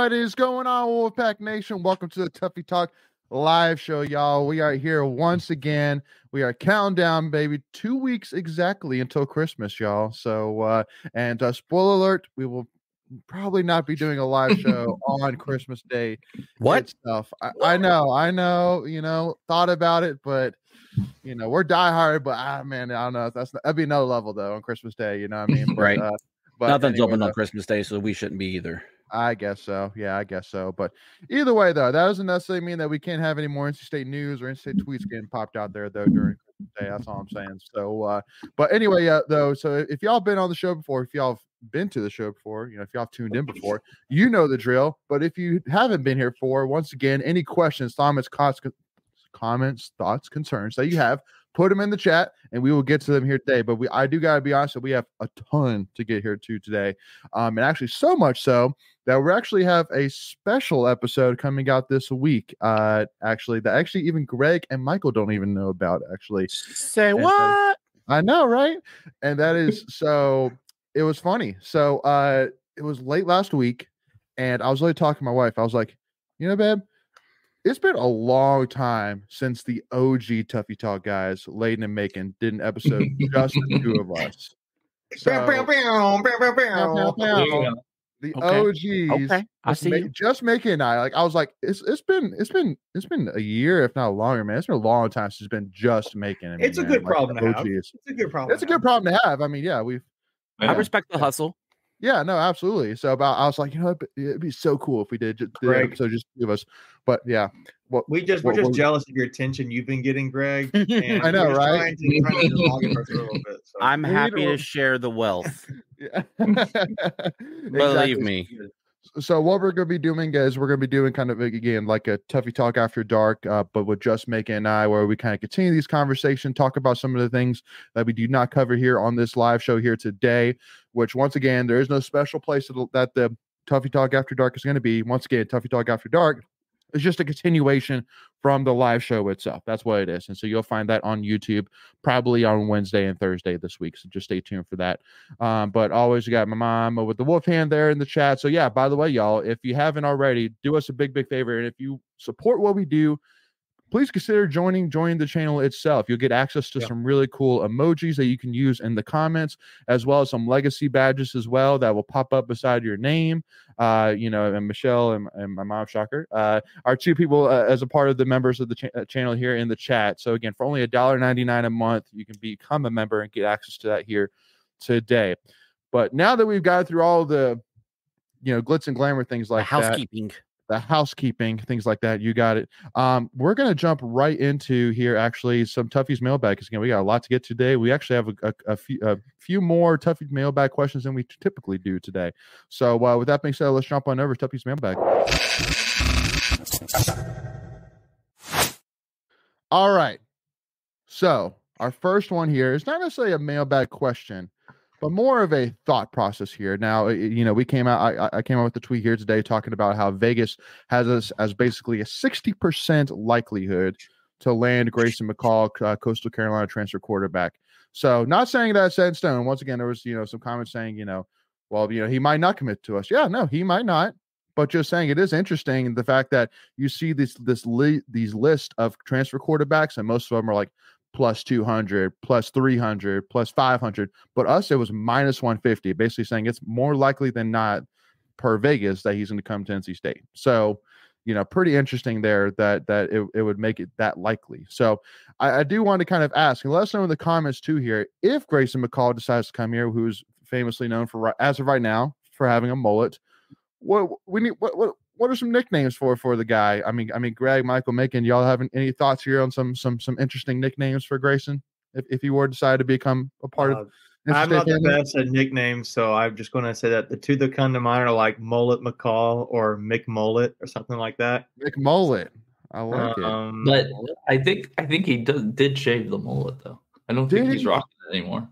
What is going on, Wolfpack Nation? Welcome to the Tuffy Talk live show, y'all. We are here once again. We are counting down, baby, 2 weeks exactly until Christmas, y'all. So, spoiler alert, we will probably not be doing a live show on Christmas Day. What stuff? I know, thought about it, but we're diehard. But man, I don't know. That'd be another level though on Christmas Day. You know what I mean? But, right. But nothing's open on Christmas Day, so we shouldn't be either. I guess so. Yeah, I guess so. But either way, though, that doesn't necessarily mean that we can't have any more NC State news or NC State tweets getting popped out there, though, during Christmas Day. That's all I'm saying. So, but anyway, though, so if y'all been on the show before, if y'all have been to the show before, if y'all have tuned in before, you know the drill. But if you haven't been here for, once again, any questions, comments, thoughts, concerns that you have, put them in the chat and we will get to them here today. But I do got to be honest, we have a ton to get here to today. And actually so much so that we actually have a special episode coming out this week. That even Greg and Michael don't even know about, actually. Say what? I know, right? And that is, so it was funny. So it was late last week and I was really talking to my wife. I was like, babe, it's been a long time since the OG Tuffy Talk guys, Layden and Macon, did an episode just the two of us. So, the OGs, okay. I see just Macon and I. Like I was like, it's been a year, if not longer, man. It's been a long time since it's been just Macon. It's a good problem to have. It's a good problem. It's a good problem to have. I mean, yeah, I respect the hustle. Yeah, no, absolutely. So I was like, it'd be so cool if we did just give us. But yeah, we're just jealous of your attention you've been getting, Greg. And I know, right? Trying to log it for a little bit, so. I'm happy to share the wealth. Yeah, believe me. So what we're going to be doing is we're going to be doing kind of, again, like a Tuffy Talk After Dark, but with just Macon and I, where we kind of continue these conversations, talk about some of the things that we do not cover here on this live show here today, which once again, there is no special place that the Tuffy Talk After Dark is going to be. Once again, Tuffy Talk After Dark is just a continuation from the live show itself. That's what it is. And so you'll find that on YouTube, probably on Wednesday and Thursday this week. So just stay tuned for that. But always, you got my mom with the wolf hand there in the chat. So yeah, by the way, y'all, if you haven't already, do us a big favor. And if you support what we do, please consider joining the channel itself. You'll get access to some really cool emojis that you can use in the comments, as well as some legacy badges as well that will pop up beside your name. And Michelle and my mom, shocker, are two people as a part of the members of the channel here in the chat. So again, for only $1.99 a month, you can become a member and get access to that here today. But now that we've got through all the glitz and glamour things like housekeeping. the housekeeping, things like that. You got it. We're gonna jump right into here. Actually, some Tuffy's mailbag, because again, we got a lot to get today. We actually have a few more Tuffy mailbag questions than we typically do today. So with that being said, let's jump on over to Tuffy's mailbag. All right. So our first one here is not necessarily a mailbag question, but more of a thought process here. Now, we came out. I came out with the tweet here today talking about how Vegas has us as basically a 60% likelihood to land Grayson McCall, Coastal Carolina transfer quarterback. So, not saying that's set in stone. Once again, there was some comments saying he might not commit to us. Yeah, no, he might not. But just saying, it is interesting the fact that you see these list of transfer quarterbacks, and most of them are like plus 200, plus 300, plus 500. But us, it was minus 150, basically saying it's more likely than not per Vegas that he's going to come to NC State. So, pretty interesting there that it would make it that likely. So I do want to kind of ask, and let us know in the comments too here, if Grayson McCall decides to come here, who's famously known for, as of right now, for having a mullet, what are some nicknames for the guy? I mean, Greg, Michael, Macon, y'all have any thoughts here on some interesting nicknames for Grayson if he were to decide to become a part of? I'm not the best at nicknames, so I'm just going to say that the two that come to mind are like Mullet McCall or Mick Mullet or something like that. Mick Mullet, I like it. But I think he did shave the mullet though. I don't think he's rocking it anymore.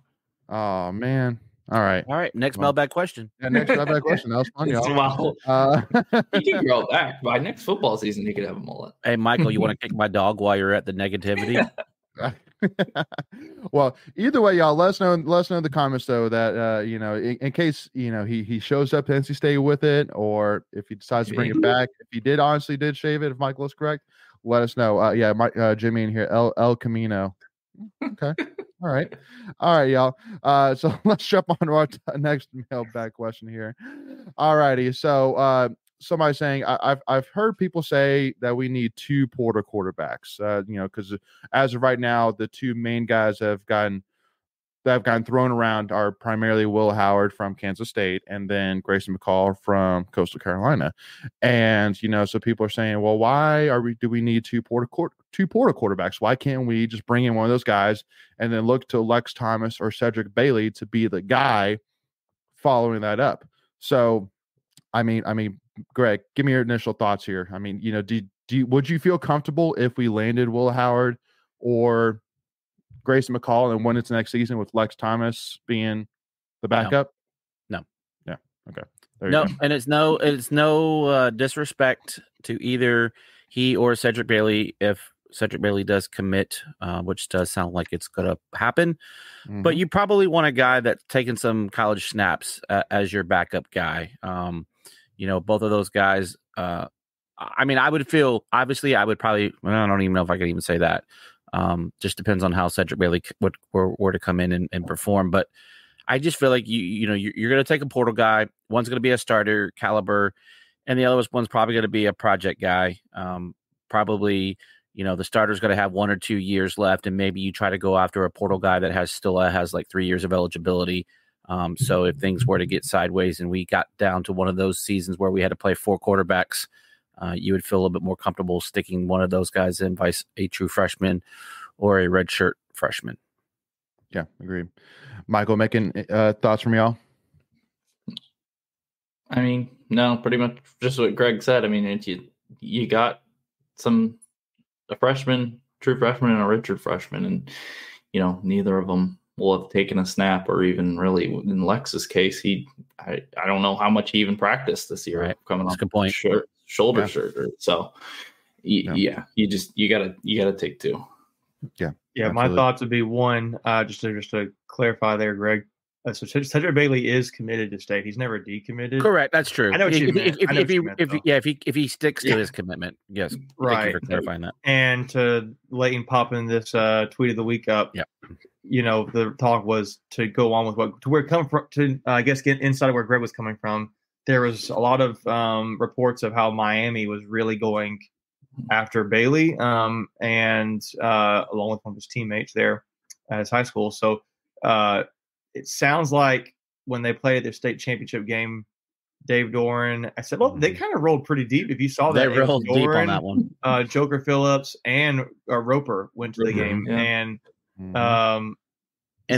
Oh man. All right. Next mailbag question. Yeah, next mailbag question. That was fun, y'all. Wow. He can grow it back by next football season. He could have a mullet. Hey, Michael, you want to kick my dog while you're at the negativity? Well, either way, y'all, let us know in the comments though that in case he shows up to NC State with it, or if he decides to bring it back. If he did shave it, if Michael is correct, let us know. Jimmy in here, El Camino. Okay. All right, y'all. So let's jump on to our next mailbag question here. All righty. So somebody saying I've heard people say that we need two portal quarterbacks. Because as of right now, the two main guys that have gotten thrown around are primarily Will Howard from Kansas State and then Grayson McCall from Coastal Carolina. And so people are saying, well, why do we need two portal quarterbacks? Why can't we just bring in one of those guys and then look to Lex Thomas or Cedric Bailey to be the guy following that up? So, I mean, Greg, give me your initial thoughts here. I mean, would you feel comfortable if we landed Will Howard or Grayson McCall and went into next season with Lex Thomas being the backup? No. Yeah. Okay. No, and it's no disrespect to either he or Cedric Bailey if Cedric Bailey does commit, which does sound like it's going to happen. Mm-hmm. But you probably want a guy that's taken some college snaps as your backup guy. Both of those guys. I would feel, obviously, I would probably, I don't even know if I could even say that. Just depends on how Cedric Bailey were to come in and perform. But I just feel like you're going to take a portal guy. One's going to be a starter caliber, and the other one's probably going to be a project guy. Probably, the starter's going to have 1 or 2 years left, and maybe you try to go after a portal guy that has like 3 years of eligibility. So if things were to get sideways and we got down to one of those seasons where we had to play 4 quarterbacks, you would feel a little bit more comfortable sticking one of those guys in vice a true freshman or a redshirt freshman. Yeah, agreed. Michael, making thoughts from y'all? I mean, no, pretty much just what Greg said. I mean, you got a freshman, true freshman, and a redshirt freshman, and neither of them will have taken a snap, or even really in Lex's case, I don't know how much he even practiced this year. Right. Coming That's off a good point. Shoulder surgery. So you gotta take 2. Yeah. Absolutely. My thoughts would be one, just to clarify there, Greg. So Cedric Bailey is committed to state. He's never decommitted. Correct. That's true. I know what you meant. If he sticks to his commitment, yes. Right. Thank you for clarifying that. And to Leighton popping this tweet of the week up. Yeah. The talk was to go on with to where it come from, to I guess get inside of where Greg was coming from. There was a lot of reports of how Miami was really going after Bailey, and along with one of his teammates there at his high school. So it sounds like when they played their state championship game Dave Doran. I said, well, they kind of rolled pretty deep. If you saw that, They rolled deep on that one. Joker Phillips and Roper went to the game, and and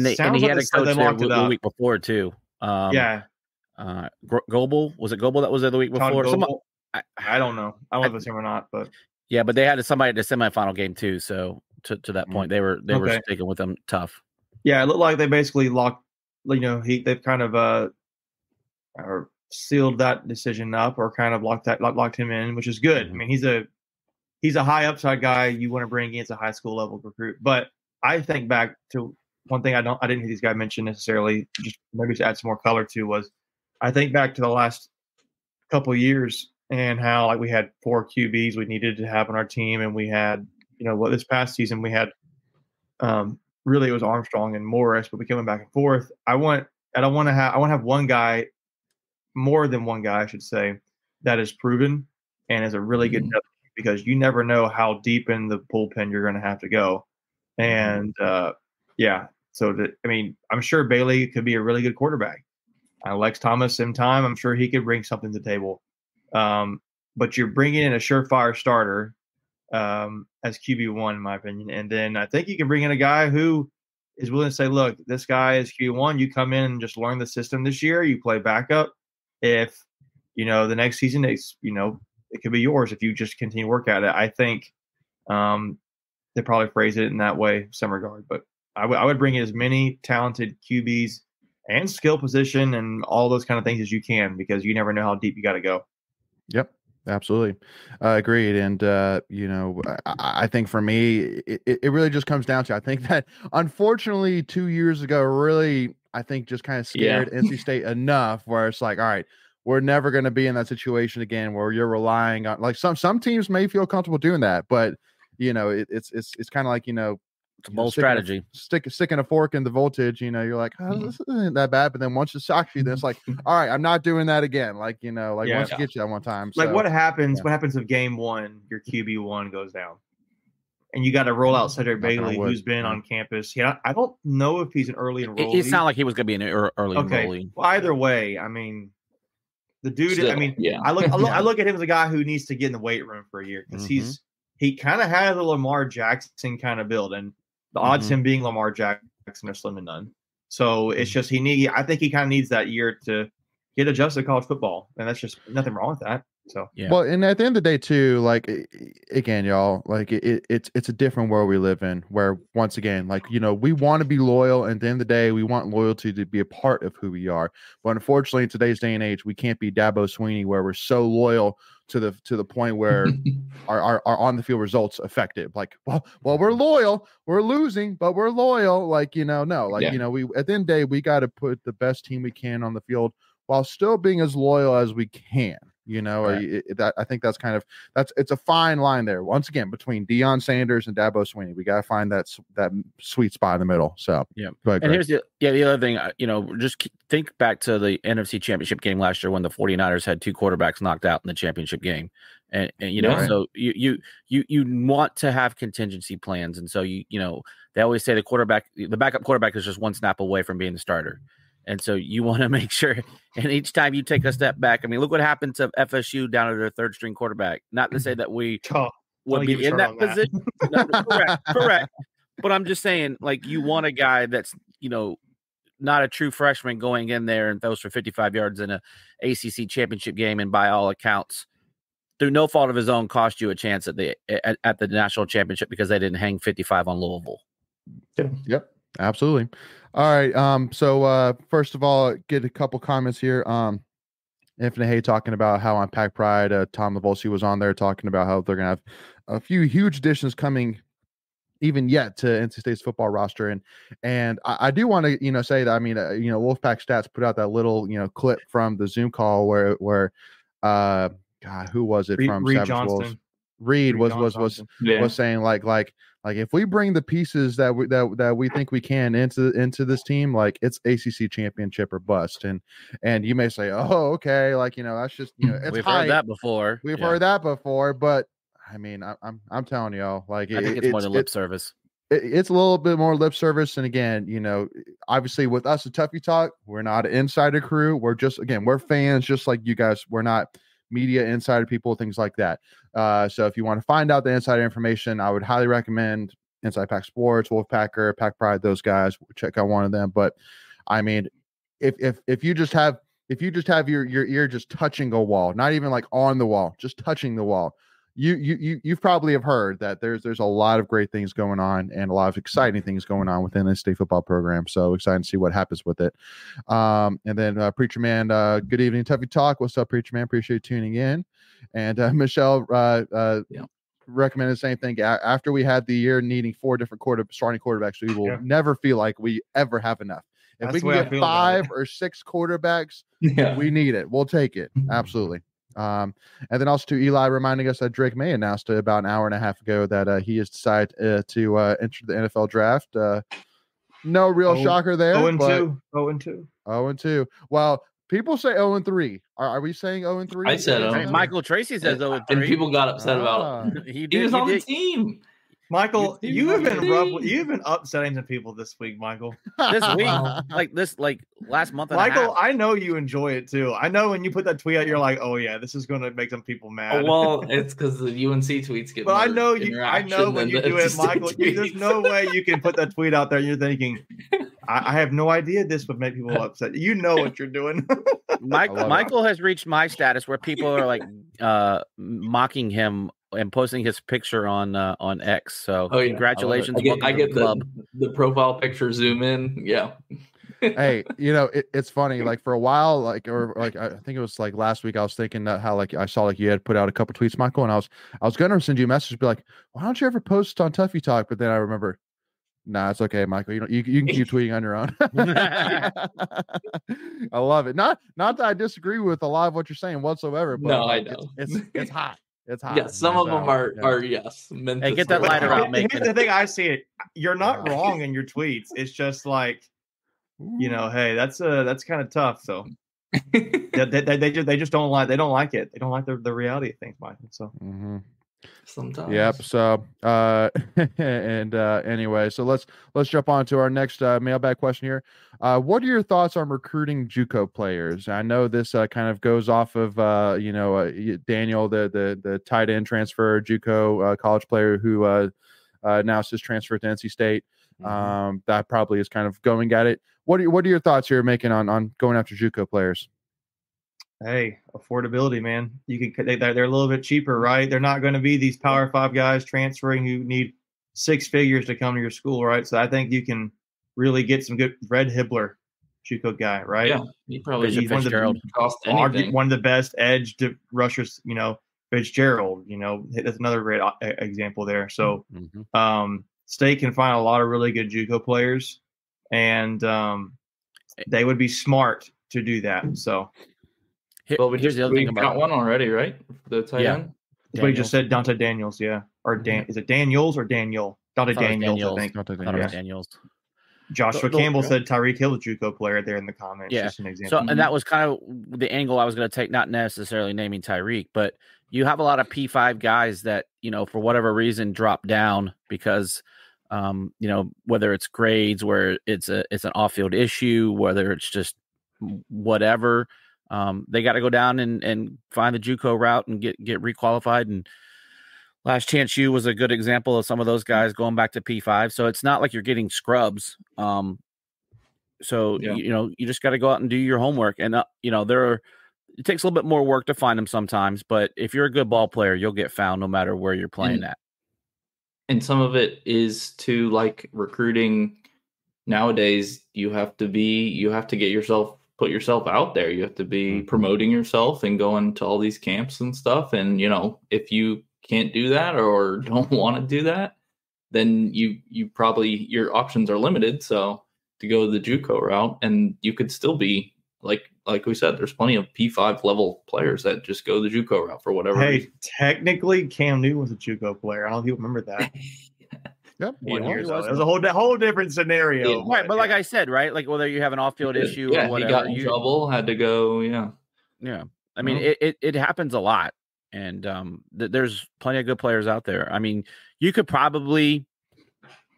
he had a coach there the week before too. Goebel, was it Goebel that was there the week before? I don't know. I don't know if it's him or not, but yeah, but they had somebody at the semifinal game too. So to that point, they were sticking with them tough. Yeah, it looked like they basically locked. They've kind of or sealed that decision up, or kind of locked him in, which is good. I mean, he's a high upside guy you want to bring in as a high school level recruit. But I think back to one thing I didn't hear these guys mention necessarily, just maybe to add some more color to, was I think back to the last couple of years and how like we had 4 QBs we needed to have on our team, and we had this past season we had really it was Armstrong and Morris, but we coming back and forth. I want to have one guy, more than one guy, I should say, that is proven and is a really good depth, because you never know how deep in the bullpen you're going to have to go. And I'm sure Bailey could be a really good quarterback. Lex Thomas, in time, I'm sure he could bring something to the table. But you're bringing in a surefire starter as QB1, in my opinion. And then I think you can bring in a guy who is willing to say, look, this guy is QB1. You come in and just learn the system this year. You play backup. If, the next season, it could be yours if you just continue to work at it. I think they probably phrase it in that way, some regard. But I would bring in as many talented QBs and skill position and all those kind of things as you can, because you never know how deep you got to go. Yep, absolutely. Agreed. And, I think for me, it really just comes down to, I think that unfortunately 2 years ago, really, I think just kind of scared NC State enough where it's like, all right, we're never going to be in that situation again where you're relying on, like, some teams may feel comfortable doing that, but it's kind of like, it's a bold strategy. Sticking a fork in the voltage, you're like, oh, this isn't that bad. But then once it shocks you, then it's like, all right, I'm not doing that again. Like, once you get you that one time. Like, what happens? What happens if game 1, your QB1 goes down, and you got to roll out Cedric Bailey, who's been on campus? Yeah, I don't know if he's an early enrollee. It sounded like he was going to be an early enrollee. Well, either way, I mean, the dude. I look at him as a guy who needs to get in the weight room for a year, because he kind of has a Lamar Jackson kind of build, and the odds of him being Lamar Jackson are slim to none. So it's just I think he kind of needs that year to get adjusted to college football, and that's just nothing wrong with that. So well, and at the end of the day too, like, again, y'all, like it's a different world we live in, where once again, like, we want to be loyal, and at the end of the day, we want loyalty to be a part of who we are. But unfortunately, in today's day and age, we can't be Dabo Swinney, where we're so loyal to the point where our on the field results affected. Like, well, we're loyal, we're losing, but we're loyal. Like, no, like, we at the end of the day, we got to put the best team we can on the field while still being as loyal as we can. Right. I think that's it's a fine line there. Once again, between Deion Sanders and Dabo Swinney, we got to find that sweet spot in the middle. So yeah. Ahead, and here's the other thing, just think back to the NFC Championship game last year when the 49ers had 2 quarterbacks knocked out in the championship game. And so you want to have contingency plans. And so, they always say the backup quarterback is just one snap away from being the starter. And so you want to make sure, and each time you take a step back, I mean, look what happened to FSU down to their 3rd string quarterback. Not to say that we would be in that position. Correct. But I'm just saying, like, you want a guy that's, not a true freshman going in there and throws for 55 yards in a ACC championship game, and by all accounts, through no fault of his own, cost you a chance at the national championship because they didn't hang 55 on Louisville. Yep. Absolutely. All right. So first of all, get a couple comments here. Infinite Hay talking about how on Pack Pride, Tom Lavolsi was on there talking about how they're going to have a few huge additions coming even yet to NC State's football roster. And I do want to, say that, I mean, Wolfpack Stats put out that little, clip from the Zoom call where God, who was it from Reed Savage Johnston. Wolves? Reed was saying like if we bring the pieces that we think we can into this team, like, it's ACC championship or bust. And you may say, oh, okay, like, that's just, it's we've heard that before. Heard that before, but I mean, I'm telling y'all, like, I think it's more than lip service. it's a little bit more lip service. And again, obviously with us at Tuffy Talk, we're not an insider crew. We're just, again, we're fans just like you guys. We're not media insider people, things like that. So if you want to find out the insider information, I would highly recommend Inside Pack Sports, Wolfpacker, Pack Pride, those guys. Check out one of them. But I mean, if you just have your ear just touching a wall, not even like on the wall, just touching the wall, you've probably have heard that there's a lot of great things going on and a lot of exciting things going on within the state football program. So excited to see what happens with it. And then Preacher Man, good evening, Tuffy Talk. What's up, Preacher Man? Appreciate you tuning in. And Michelle recommended the same thing. After we had the year needing 4 different starting quarterbacks, we will never feel like we ever have enough. If we can get 5 or 6 quarterbacks, we need it. We'll take it. Absolutely. And then also to Eli reminding us that Drake May announced about an hour and a half ago that he has decided to enter the NFL draft. No real shocker there. 0-2. 0-2. Well, people say 0-3. Are we saying 0-3? I said 0-3. Michael Tracy says 0-3. And people got upset about he was on the team. Michael, you've been upsetting some people this week, Michael. This week, like last month. Michael, I know you enjoy it too. I know when you put that tweet out, you're like, "Oh yeah, this is going to make some people mad." Well, it's because the UNC tweets get. But I know when you do it, Michael. There's no way you can put that tweet out there. And you're thinking, I have no idea this would make people upset. You know what you're doing. Michael has reached my status where people are like mocking him and posting his picture on X. So congratulations. I get the profile picture zoom in. Yeah. Hey, it's funny. Like for a while, I think it was like last week, I was thinking that how I saw you had put out a couple tweets, Michael, and I was going to send you a message, be like, why don't you ever post on Tuffy Talk? But then I remember, nah, it's okay, Michael. You can keep tweeting on your own. I love it. Not that I disagree with a lot of what you're saying whatsoever. But no, I know it's hot. It's hot. Yeah, some of them are yes. Hey, get that lighter out. Here's the thing I see it. You're not wrong in your tweets. It's just like, hey, that's kind of tough. So they just don't like. They don't like it. They don't like the reality of things, Michael. So. Mm-hmm. Sometimes. Yep. So anyway, so let's jump on to our next mailbag question here. What are your thoughts on recruiting JUCO players? I know this kind of goes off of Daniel, the tight end transfer JUCO college player who now says transfer to NC State. That probably is kind of going at it. What are your thoughts here making on going after JUCO players? Hey, affordability, man. They're a little bit cheaper, right? They're not going to be these Power 5 guys transferring who need 6 figures to come to your school, right? So I think you can really get some good Red Hibbler, JUCO guy, right? Yeah, he's one of the best edge rushers. Fitzgerald. That's another great example there. So, State can find a lot of really good JUCO players, and they would be smart to do that. So. Well, here's the other thing about one already, right? The tight end. That's what he just said, Dante Daniels, yeah. Or is it Daniels or Daniel? Dante Daniels, I think. Daniels. Joshua Campbell said Tyreek Hill, JUCO player, there in the comments. Yeah. Just an example. So, and that was kind of the angle I was going to take, not necessarily naming Tyreek, but you have a lot of P5 guys that, for whatever reason, drop down because, whether it's grades, where it's an off-field issue, whether it's just whatever. They got to go down and find the JUCO route and get requalified. And Last Chance U was a good example of some of those guys going back to P5. So it's not like you're getting scrubs. You just got to go out and do your homework. And it takes a little bit more work to find them sometimes. But if you're a good ball player, you'll get found no matter where you're playing at. And some of it is to like recruiting. Nowadays, you have to put yourself out there. You have to be promoting yourself and going to all these camps and stuff. And, if you can't do that or don't want to do that, then you probably, your options are limited. So to go the JUCO route, and you could still be like we said, there's plenty of P5 level players that just go the JUCO route for whatever reason. Technically Cam Newton was a JUCO player. I don't know if you remember that. Yep. It was a whole different scenario. Yeah, right, but like I said, right, like whether you have an off-field issue or whatever, he got in trouble, had to go. Yeah. I mean, it happens a lot, and there's plenty of good players out there. I mean, you could probably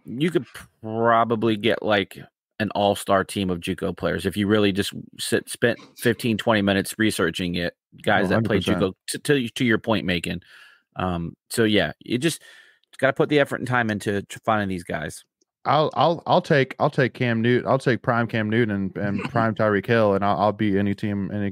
you could probably get like an all-star team of JUCO players if you really just spent 15, 20 minutes researching it. Guys that play JUCO to your point making. So yeah, you just got to put the effort and time into finding these guys. I'll take Cam Newton. I'll take prime Cam Newton and prime Tyreek Hill, and I'll beat any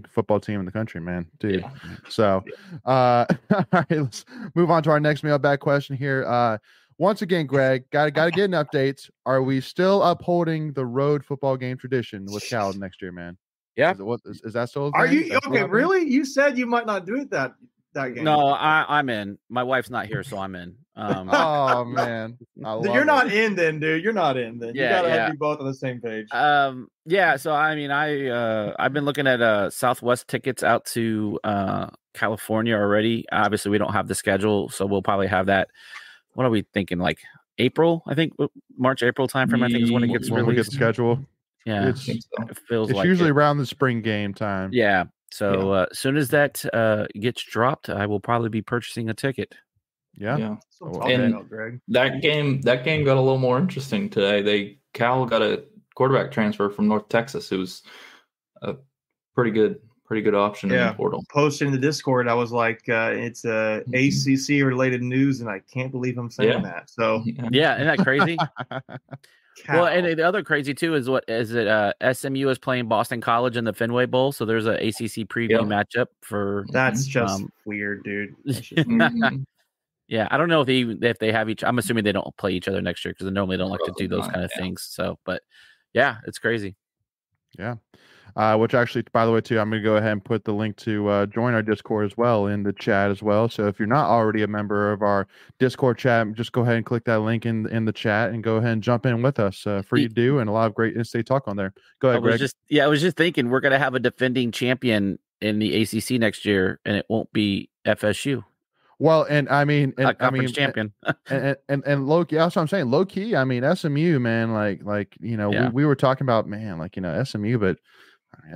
football team in the country, man, dude. Yeah. So, all right, let's move on to our next mailbag question here. Once again, Greg, got to get an update. Are we still upholding the road football game tradition with Cal next year, man? Yeah. Is that still? Are you okay? Really? You said you might not do it that game. No, I'm in. My wife's not here, so I'm in. Oh man, you're not in then, dude. You're not in then. You gotta be both on the same page. Yeah. So I mean, I've been looking at Southwest tickets out to California already. Obviously, we don't have the schedule, so we'll probably have that. What are we thinking? Like April? I think March, April timeframe. I think is when it gets released. We get the schedule. Yeah, it feels it's like usually around the spring game time. Yeah. So as soon as that gets dropped, I will probably be purchasing a ticket. Yeah. And Greg. that game got a little more interesting today. Cal got a quarterback transfer from North Texas, who's a pretty good option in the portal. Posted in the Discord, I was like, it's ACC related news, and I can't believe I'm saying that. So yeah, isn't that crazy? Well, and the other crazy too is SMU is playing Boston College in the Fenway Bowl, so there's an ACC preview matchup for. That's just weird, dude. Yeah, I don't know if they have each. I'm assuming they don't play each other next year because they normally don't like to do those kind of things. So, but yeah, it's crazy. Yeah. Which actually, by the way, too, I'm going to go ahead and put the link to join our Discord as well in the chat as well. So if you're not already a member of our Discord chat, just go ahead and click that link in the chat and go ahead and jump in with us. Free to do and a lot of great in-state talk on there. Go ahead, Greg. I was just thinking we're going to have a defending champion in the ACC next year, and it won't be FSU. Well, and I mean, champion, and low key. That's what I'm saying. Low key. I mean, SMU, man. Like we were talking about, man. Like SMU, but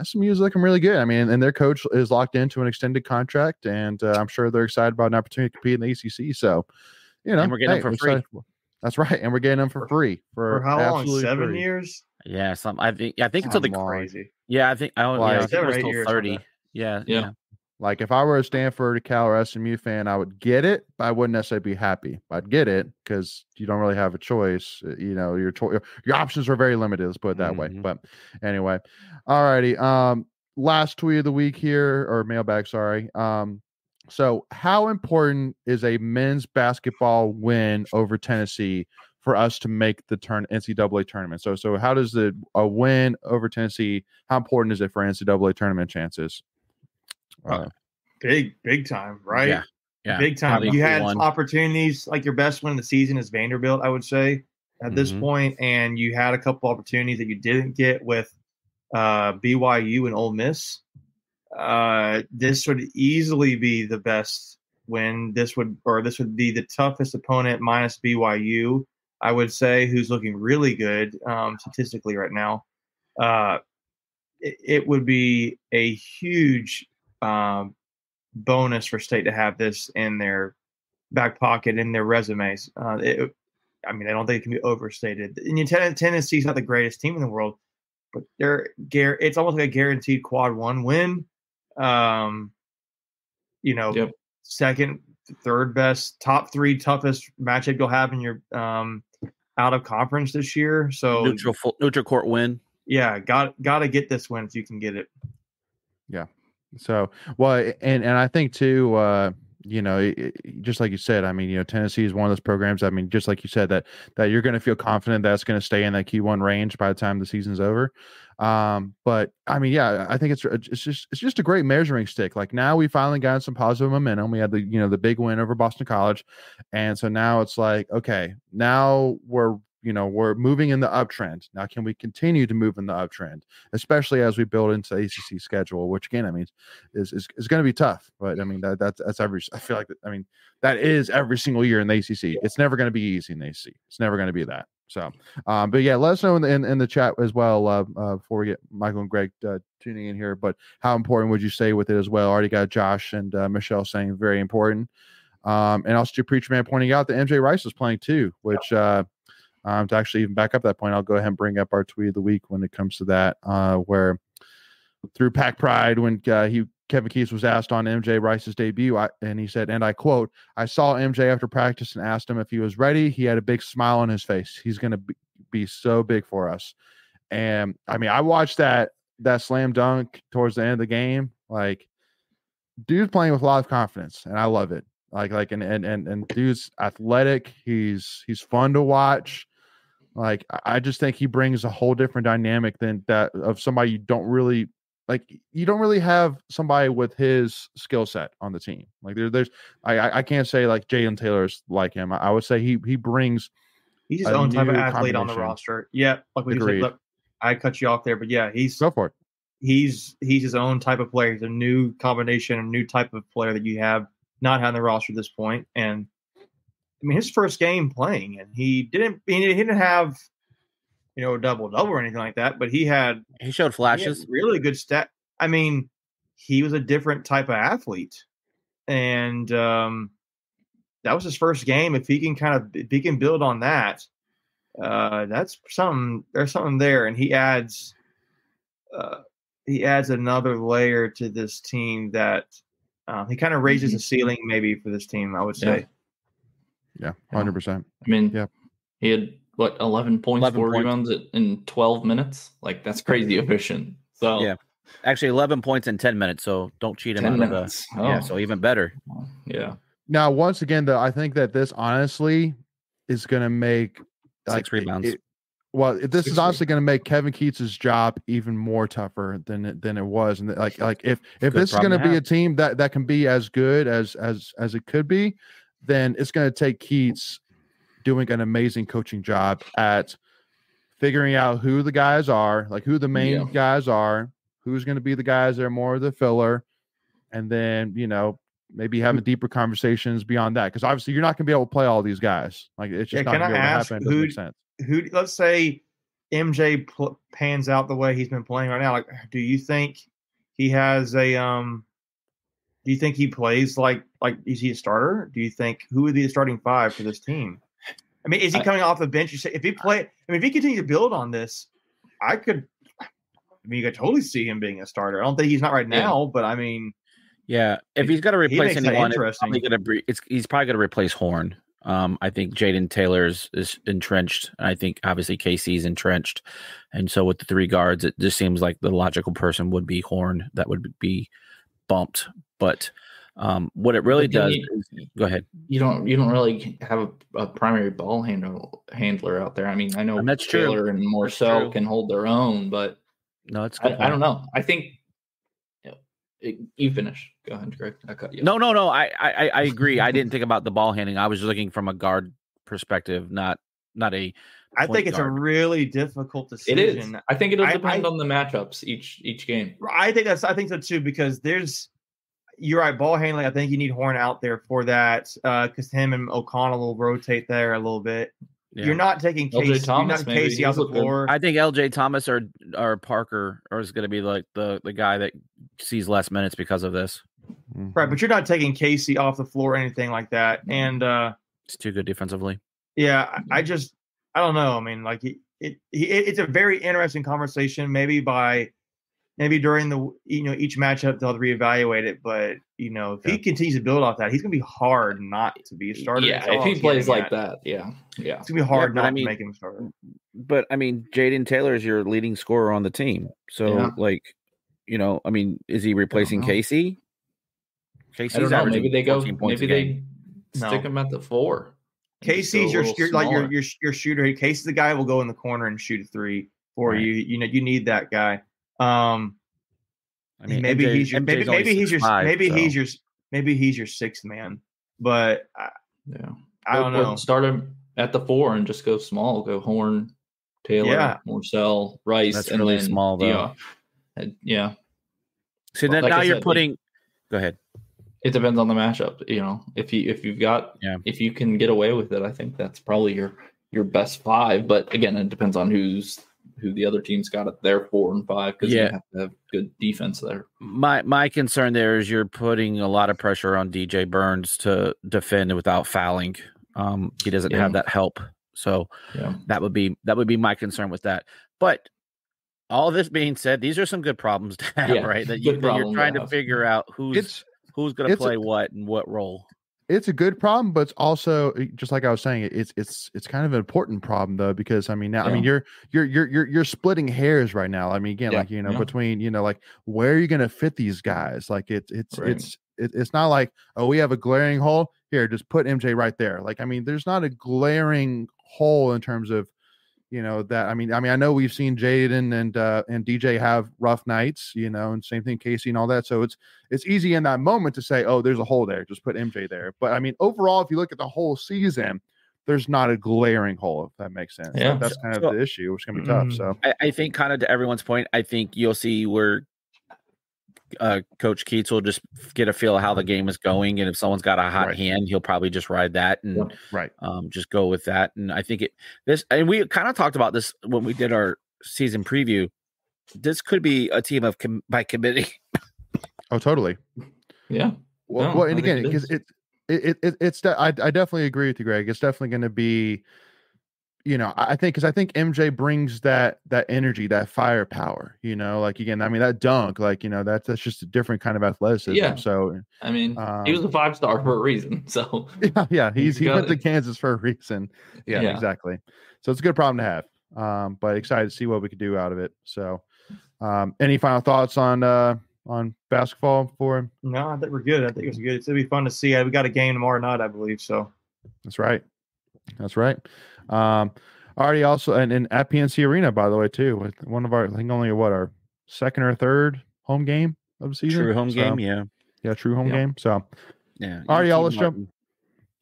SMU is looking really good. I mean, and their coach is locked into an extended contract, and I'm sure they're excited about an opportunity to compete in the ACC. So, and we're getting them for free. That's right, and we're getting them for free for how long? 7 years? Yeah, I think until the crazy. Yeah, I think I think it was 7 or 8 years. 30. Yeah. Like if I were a Stanford, Cal, or SMU fan, I would get it, but I wouldn't necessarily be happy. I'd get it because you don't really have a choice. Your options are very limited. Let's put it that way. But anyway, all righty. Last tweet of the week here, or mailbag. Sorry. So how important is a men's basketball win over Tennessee for us to make the NCAA tournament? So how does a win over Tennessee? How important is it for NCAA tournament chances? Big time, right? Yeah, big time. You had opportunities, like your best win of the season is Vanderbilt, I would say, at this point, and you had a couple opportunities that you didn't get with BYU and Ole Miss. This would easily be the best win. This would be the toughest opponent minus BYU, I would say, who's looking really good statistically right now. It would be a huge bonus for State to have this in their back pocket, in their resumes. I don't think it can be overstated. And Tennessee's not the greatest team in the world, but it's almost like a guaranteed quad one win. Second, third best, top three toughest matchup you'll have in your out of conference this year. So neutral court win. Yeah, got to get this win if you can get it. Yeah. So, well, and I think too, just like you said, I mean, Tennessee is one of those programs. I mean, just like you said, that you're going to feel confident that's going to stay in that Q1 range by the time the season's over. But I mean, yeah, I think it's just a great measuring stick. Like now we finally got some positive momentum. We had the big win over Boston College, and so now it's like, okay, now we're moving in the uptrend. Now, can we continue to move in the uptrend, especially as we build into the ACC schedule, which again, I mean, is going to be tough. But I mean, that's every. I feel like that is every single year in the ACC. It's never going to be easy in the ACC. It's never going to be that. So, but yeah, let us know in the chat as well before we get Michael and Greg tuning in here. But how important would you say with it as well? Already got Josh and Michelle saying very important, and also Preacher Man pointing out that MJ Rice is playing too, which. To actually even back up that point, I'll go ahead and bring up our tweet of the week when it comes to that, where through Pack Pride, when Kevin Keats was asked on MJ Rice's debut, and he said, and I quote, "I saw MJ after practice and asked him if he was ready. He had a big smile on his face. He's going to be so big for us." And I mean, I watched that slam dunk towards the end of the game. Like, dude's playing with a lot of confidence, and I love it. And dude's athletic. He's fun to watch. Like, I just think he brings a whole different dynamic than that of somebody you don't really have somebody with his skill set on the team. Like I can't say like Jalen Taylor's like him. I would say he brings. He's his own type of athlete on the roster. Yeah, like we said, look, I cut you off there, but yeah, go for it. He's his own type of player. He's a new combination, a new type of player that you have not had on the roster at this point. And I mean, his first game playing, and he didn't have, a double-double or anything like that, but he showed flashes. He had really good stat. I mean, he was a different type of athlete. And that was his first game. If he can build on that, that's something. There's something there, and he adds another layer to this team that he kind of raises the ceiling maybe for this team, I would say. Yeah, 100%. I mean, he had 11 points, 4 rebounds in 12 minutes. Like, that's crazy efficient. So yeah, actually 11 points in 10 minutes. So don't cheat him out of the. Yeah, so even better. Yeah. Now, once again, though, I think that this honestly is going to make 6 rebounds. This is honestly going to make Kevin Keats' job even more tougher than it was. And like if this is going to be a team that can be as good as it could be, then it's going to take Keats doing an amazing coaching job at figuring out who the guys are, like who the main guys are, who's going to be the guys that are more of the filler, and then maybe having deeper conversations beyond that, because obviously you're not going to be able to play all these guys. Like, it's just not going to be able to happen. It doesn't make sense. Who, let's say MJ pans out the way he's been playing right now. Like, do you think he has a do you think he plays like is he a starter? Do you think who would be the starting 5 for this team? I mean, is he coming off the bench? You say if he continues to build on this, you could totally see him being a starter. I don't think he's not right now, but I mean, yeah, if he's got to replace anyone, he's probably going to replace Horn. I think Jaden Taylor is entrenched. I think obviously KC's entrenched, and so with the 3 guards, it just seems like the logical person would be Horn. That would be bumped. But what it really does is, go ahead. You don't really have a primary ball handler out there. I mean, I know that's Taylor true. and Morcell can hold their own, but no, it's I don't know. I think you finish. Go ahead, Greg. I cut you. No. I agree. I didn't think about the ball handling. I was looking from a guard perspective, not a. I think it's a really difficult decision. It is. I think it'll depend on the matchups each game. I think so too, because you're right, ball handling. I think you need Horn out there for that, because him and O'Connell will rotate there a little bit. Yeah. You're not taking Casey out the floor. I think LJ Thomas or Parker is going to be like the guy that sees less minutes because of this. Right, but you're not taking Casey off the floor or anything like that. And it's too good defensively. Yeah, I don't know. I mean, like it's a very interesting conversation. Maybe during the each matchup they'll reevaluate it, but if he continues to build off that, he's gonna be hard not to be a starter. Yeah, if he plays like that, yeah, it's gonna be hard not to make him a starter. But I mean, Jaden Taylor is your leading scorer on the team, so I mean, is he replacing Casey? Casey's averaging. Maybe they go. Maybe they stick him at the 4. Casey's your shooter. Casey's the guy who will go in the corner and shoot a 3 for you. You need that guy. I mean, maybe he's your 6th man, but I don't know. Start him at the 4 and just go small. Go Horn, Taylor, Morcell, Rice. That's really small though. Yeah. So then now you're putting. Go ahead. It depends on the matchup. If you can get away with it, I think that's probably your best 5. But again, it depends on who the other team's got at their 4 and 5, because you have to have good defense there. My concern there is you're putting a lot of pressure on DJ Burns to defend without fouling. He doesn't have that help. So that would be my concern with that. But all this being said, these are some good problems to have, right? That you're trying to figure out who's going to play what and what role. It's a good problem, but it's also, just like I was saying, it's kind of an important problem though, because I mean now, I mean you're splitting hairs right now. I mean, again, like between like where are you going to fit these guys? Like it's not like, oh, we have a glaring hole here, just put MJ right there. Like, I mean, there's not a glaring hole in terms of that. I mean, I know we've seen Jaden and DJ have rough nights, and same thing Casey and all that. So it's easy in that moment to say, oh, there's a hole there, just put MJ there. But I mean, overall, if you look at the whole season, there's not a glaring hole, if that makes sense. Yeah. That's kind of the issue, which is going to be tough. So I think, kind of to everyone's point, I think you'll see where Coach Keats will just get a feel of how the game is going, and if someone's got a hot hand, he'll probably just ride that and just go with that. And I think and we kind of talked about this when we did our season preview. This could be a team of by committee. Oh, totally. Yeah. Well, and again, because it's I definitely agree with you, Greg. It's definitely going to be. I think MJ brings that energy, that firepower, like, again, I mean, that dunk, like, that's just a different kind of athleticism. Yeah. So, I mean, he was a 5-star for a reason. So, yeah. He went to Kansas for a reason. Yeah, exactly. So it's a good problem to have. But excited to see what we could do out of it. So, any final thoughts on basketball for him? No, I think we're good. I think it was good. It's going to be fun to see. We got a game tomorrow night, I believe. So that's right. Already also and at PNC Arena, by the way, too, with one of our, I think only our second or third home game of the season. True home game, yeah, true home game. So alrighty, y'all, let's jump.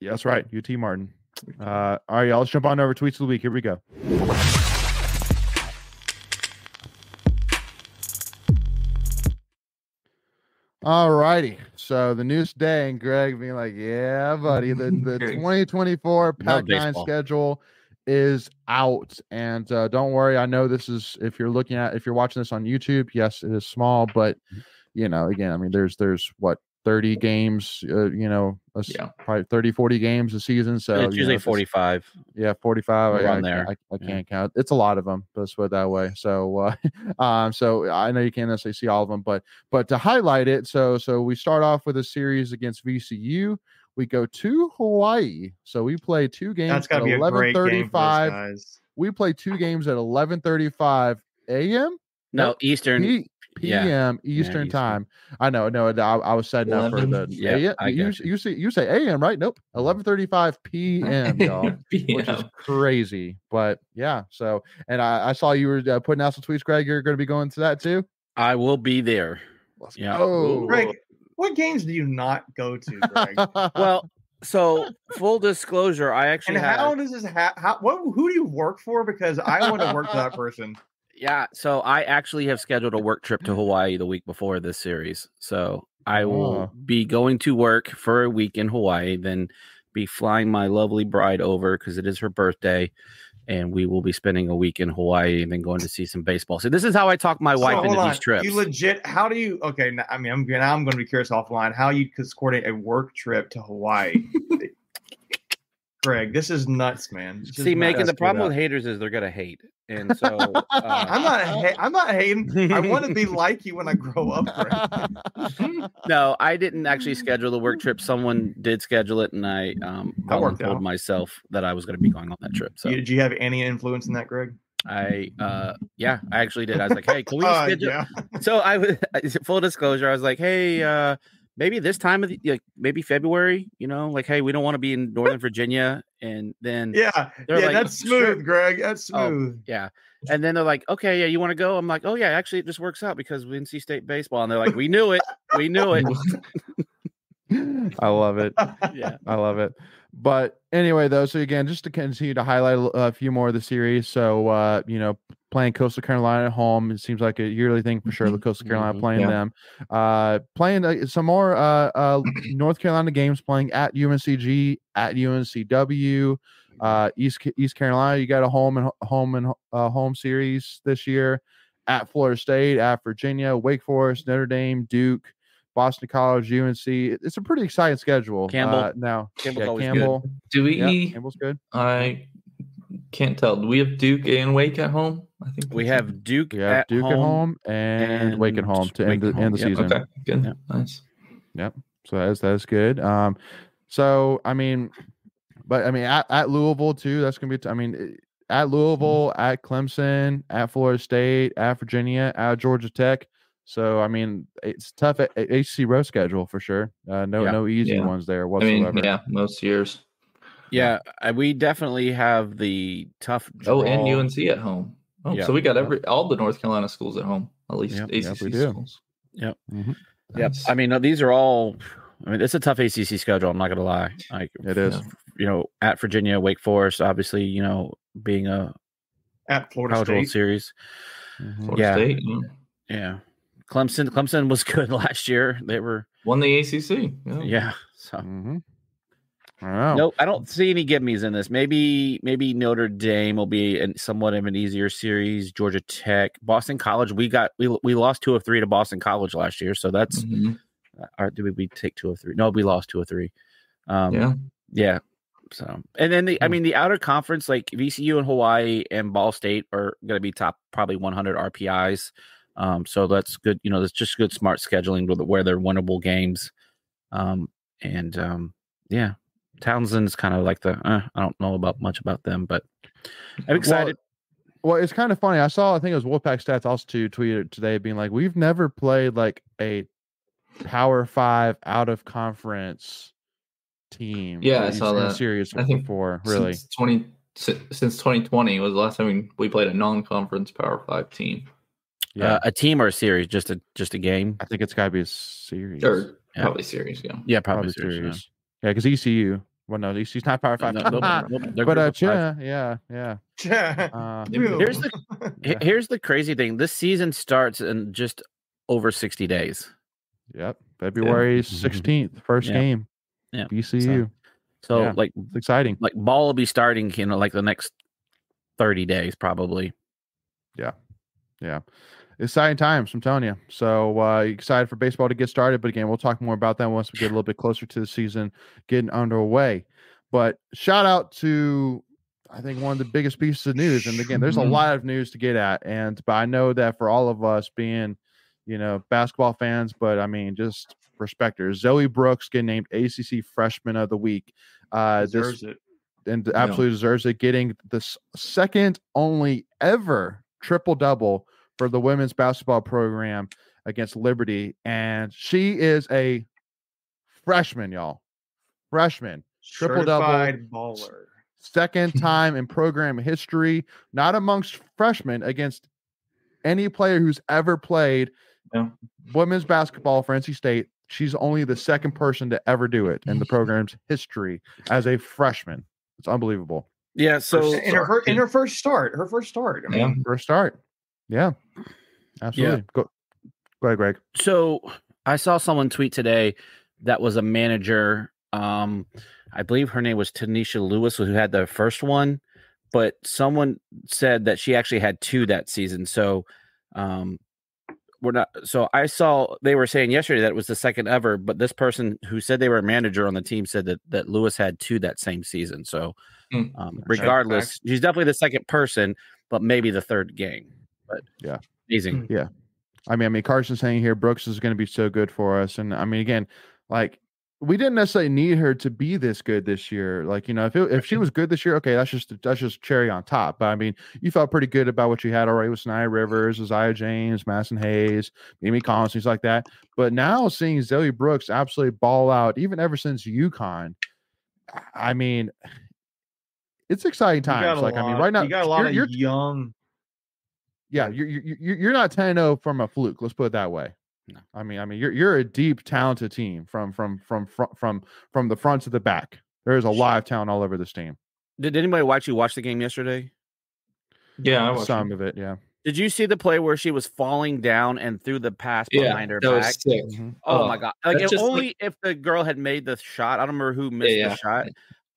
Yeah, that's right, UT Martin. Alright, y'all, let's jump on over tweets of the week. Here we go. Alrighty, so the news today, and Greg being like, "Yeah, buddy, the 2024 Pac-9 schedule is out, and don't worry. I know this is if you're watching this on YouTube, yes, it is small, but again, I mean, there's what 30 games, probably 30, 40 games a season. So it's usually 45. Yeah, 45. Around there. I can't count. It's a lot of them. Let's put it that way. So, so I know you can't necessarily see all of them, but to highlight it, so we start off with a series against VCU. We go to Hawaii. So we play two games. That's got to be a great game for us, guys. We play two games at 11:35 a.m. No, Eastern. PM Eastern time. I know. No, I was setting up for the you say AM, right? Nope. 11:35 PM, y'all, which is crazy. But yeah. So, and I saw you were putting out some tweets, Greg. You're going to be going to that too. I will be there. Oh, Greg, what games do you not go to, Greg? Well, so full disclosure, I actually. And how does this happen? Who do you work for? Because I want to work for that person. Yeah, so I actually have scheduled a work trip to Hawaii the week before this series. So I will be going to work for a week in Hawaii, then be flying my lovely bride over because it is her birthday, and we will be spending a week in Hawaii and then going to see some baseball. So this is how I talk my wife into these trips. You legit? How do you? Okay, I mean, I'm going to be curious offline. How you could coordinate a work trip to Hawaii? Greg, this is nuts, man. See, Megan, the problem with haters is they're gonna hate, and so I'm not hating. I want to be like you when I grow up, Greg. No, I didn't actually schedule the work trip. Someone did schedule it, and I told myself that I was going to be going on that trip. So, did you have any influence in that, Greg? I actually did. I was like, hey, can we schedule? Yeah. So I was full disclosure. I was like, hey, maybe this time of maybe February, like, hey, we don't want to be in Northern Virginia. And then that's smooth, sure. Greg. That's smooth. Oh, yeah. And then they're like, okay, yeah, you want to go? I'm like, oh yeah, actually it just works out because we NC State baseball. And they're like, we knew it. We knew it. I love it. Yeah. I love it. But anyway, though, so again, just to continue to highlight a few more of the series. So, playing Coastal Carolina at home, it seems like a yearly thing for sure. The Coastal Carolina playing them, playing some more North Carolina games, playing at UNCG, at UNCW, East Carolina. You got a home series this year at Florida State, at Virginia, Wake Forest, Notre Dame, Duke, Boston College, UNC. It's a pretty exciting schedule. Campbell. Now, Campbell's always Campbell. good. Do we? Yeah, Campbell's good. can't tell. Do we have Duke and Wake at home? I think We have Duke, at home and Wake at home to end the season. Okay, good. Yep. Nice. Yep. So that's good. So I mean, but I mean at Louisville too. That's gonna be. At Louisville, at Clemson, at Florida State, at Virginia, at Georgia Tech. So I mean, it's tough at HC road schedule for sure. No easy ones there whatsoever. I mean, most years. Yeah, we definitely have the tough draw. Oh, and UNC at home. Oh, yeah. So we got all the North Carolina schools at home, at least ACC schools. Yep. Mm-hmm. Yep. Nice. I mean, these are all. I mean, it's a tough ACC schedule. I'm not going to lie. Like it is. At Virginia, Wake Forest, obviously, being at Florida State series. Mm-hmm. Florida State. Yeah. Clemson was good last year. They won the ACC. Yeah. So. Mm-hmm. I don't know. Nope, I don't see any gimmies in this. Maybe Notre Dame will be somewhat of an easier series. Georgia Tech, Boston College. We lost 2 of 3 to Boston College last year, so that's. Mm-hmm. Or did we take 2 of 3? No, we lost 2 of 3. Yeah. So, and then the outer conference, like VCU and Hawaii and Ball State are going to be top probably 100 RPIs. So that's good. That's just good, smart scheduling where they're winnable games. Townsend's kind of like I don't know much about them, but I'm excited. Well, it's kind of funny. I think it was Wolfpack Stats also tweeted today being like, we've never played like a Power 5 out of conference team. Yeah, I saw that series I think before. Really, since 2020 was the last time we played a non-conference Power 5 team. Yeah, a team or a series, just a game. I think it's got to be a series. Or probably series. Yeah, probably series. Yeah, because ECU. Well, no, ECU's not Power 5. But yeah. Here's the crazy thing. This season starts in just over 60 days. Yep, February 16th, first game. Yeah, ECU. So it's exciting. Like ball will be starting, like the next 30 days probably. Yeah. Exciting times, I'm telling you. So excited for baseball to get started. But again, we'll talk more about that once we get a little bit closer to the season getting underway. But shout out to, I think, one of the biggest pieces of news. And again, there's a lot of news to get at. But I know that for all of us being, basketball fans, but I mean, just respecters, Zoe Brooks getting named ACC Freshman of the Week. Deserves it. And absolutely deserves it. Getting the second only ever triple-double for the women's basketball program against Liberty. And she is a freshman, y'all. Freshman. Triple-double. Baller. Second time in program history. Not amongst freshmen, against any player who's ever played women's basketball for NC State. She's only the second person to ever do it in the program's history as a freshman. It's unbelievable. Yeah. So in her first start. First start. Yeah. Absolutely. Yeah. Go ahead, Greg. So I saw someone tweet today that was a manager. I believe her name was Tanisha Lewis, who had the first one, but someone said that she actually had 2 that season. So we're not. So I saw they were saying yesterday that it was the second ever, but this person who said they were a manager on the team said that Lewis had 2 that same season. So regardless, she's definitely the second person, but maybe the third game. But yeah, amazing. Yeah, I mean, Carson's saying here Brooks is going to be so good for us, and I mean, again, like we didn't necessarily need her to be this good this year. Like, if she was good this year, okay, that's just cherry on top. But I mean, you felt pretty good about what you had already with Sanaya Rivers, Isaiah James, Madison Hayes, Mimi Collins, things like that. But now seeing Zoe Brooks absolutely ball out, even ever since UConn, I mean, it's exciting times. Like, I mean, right now you got a lot of young. Yeah, you're not 10-0 from a fluke. Let's put it that way. No. I mean, you're a deep, talented team from the front to the back. There is a lot of talent all over this team. Did anybody watch the game yesterday? Yeah, I watched some of it. Yeah. Did you see the play where she was falling down and threw the pass behind her that back? Was sick. Mm-hmm. Oh my god! Like if the girl had made the shot, I don't remember who missed the shot.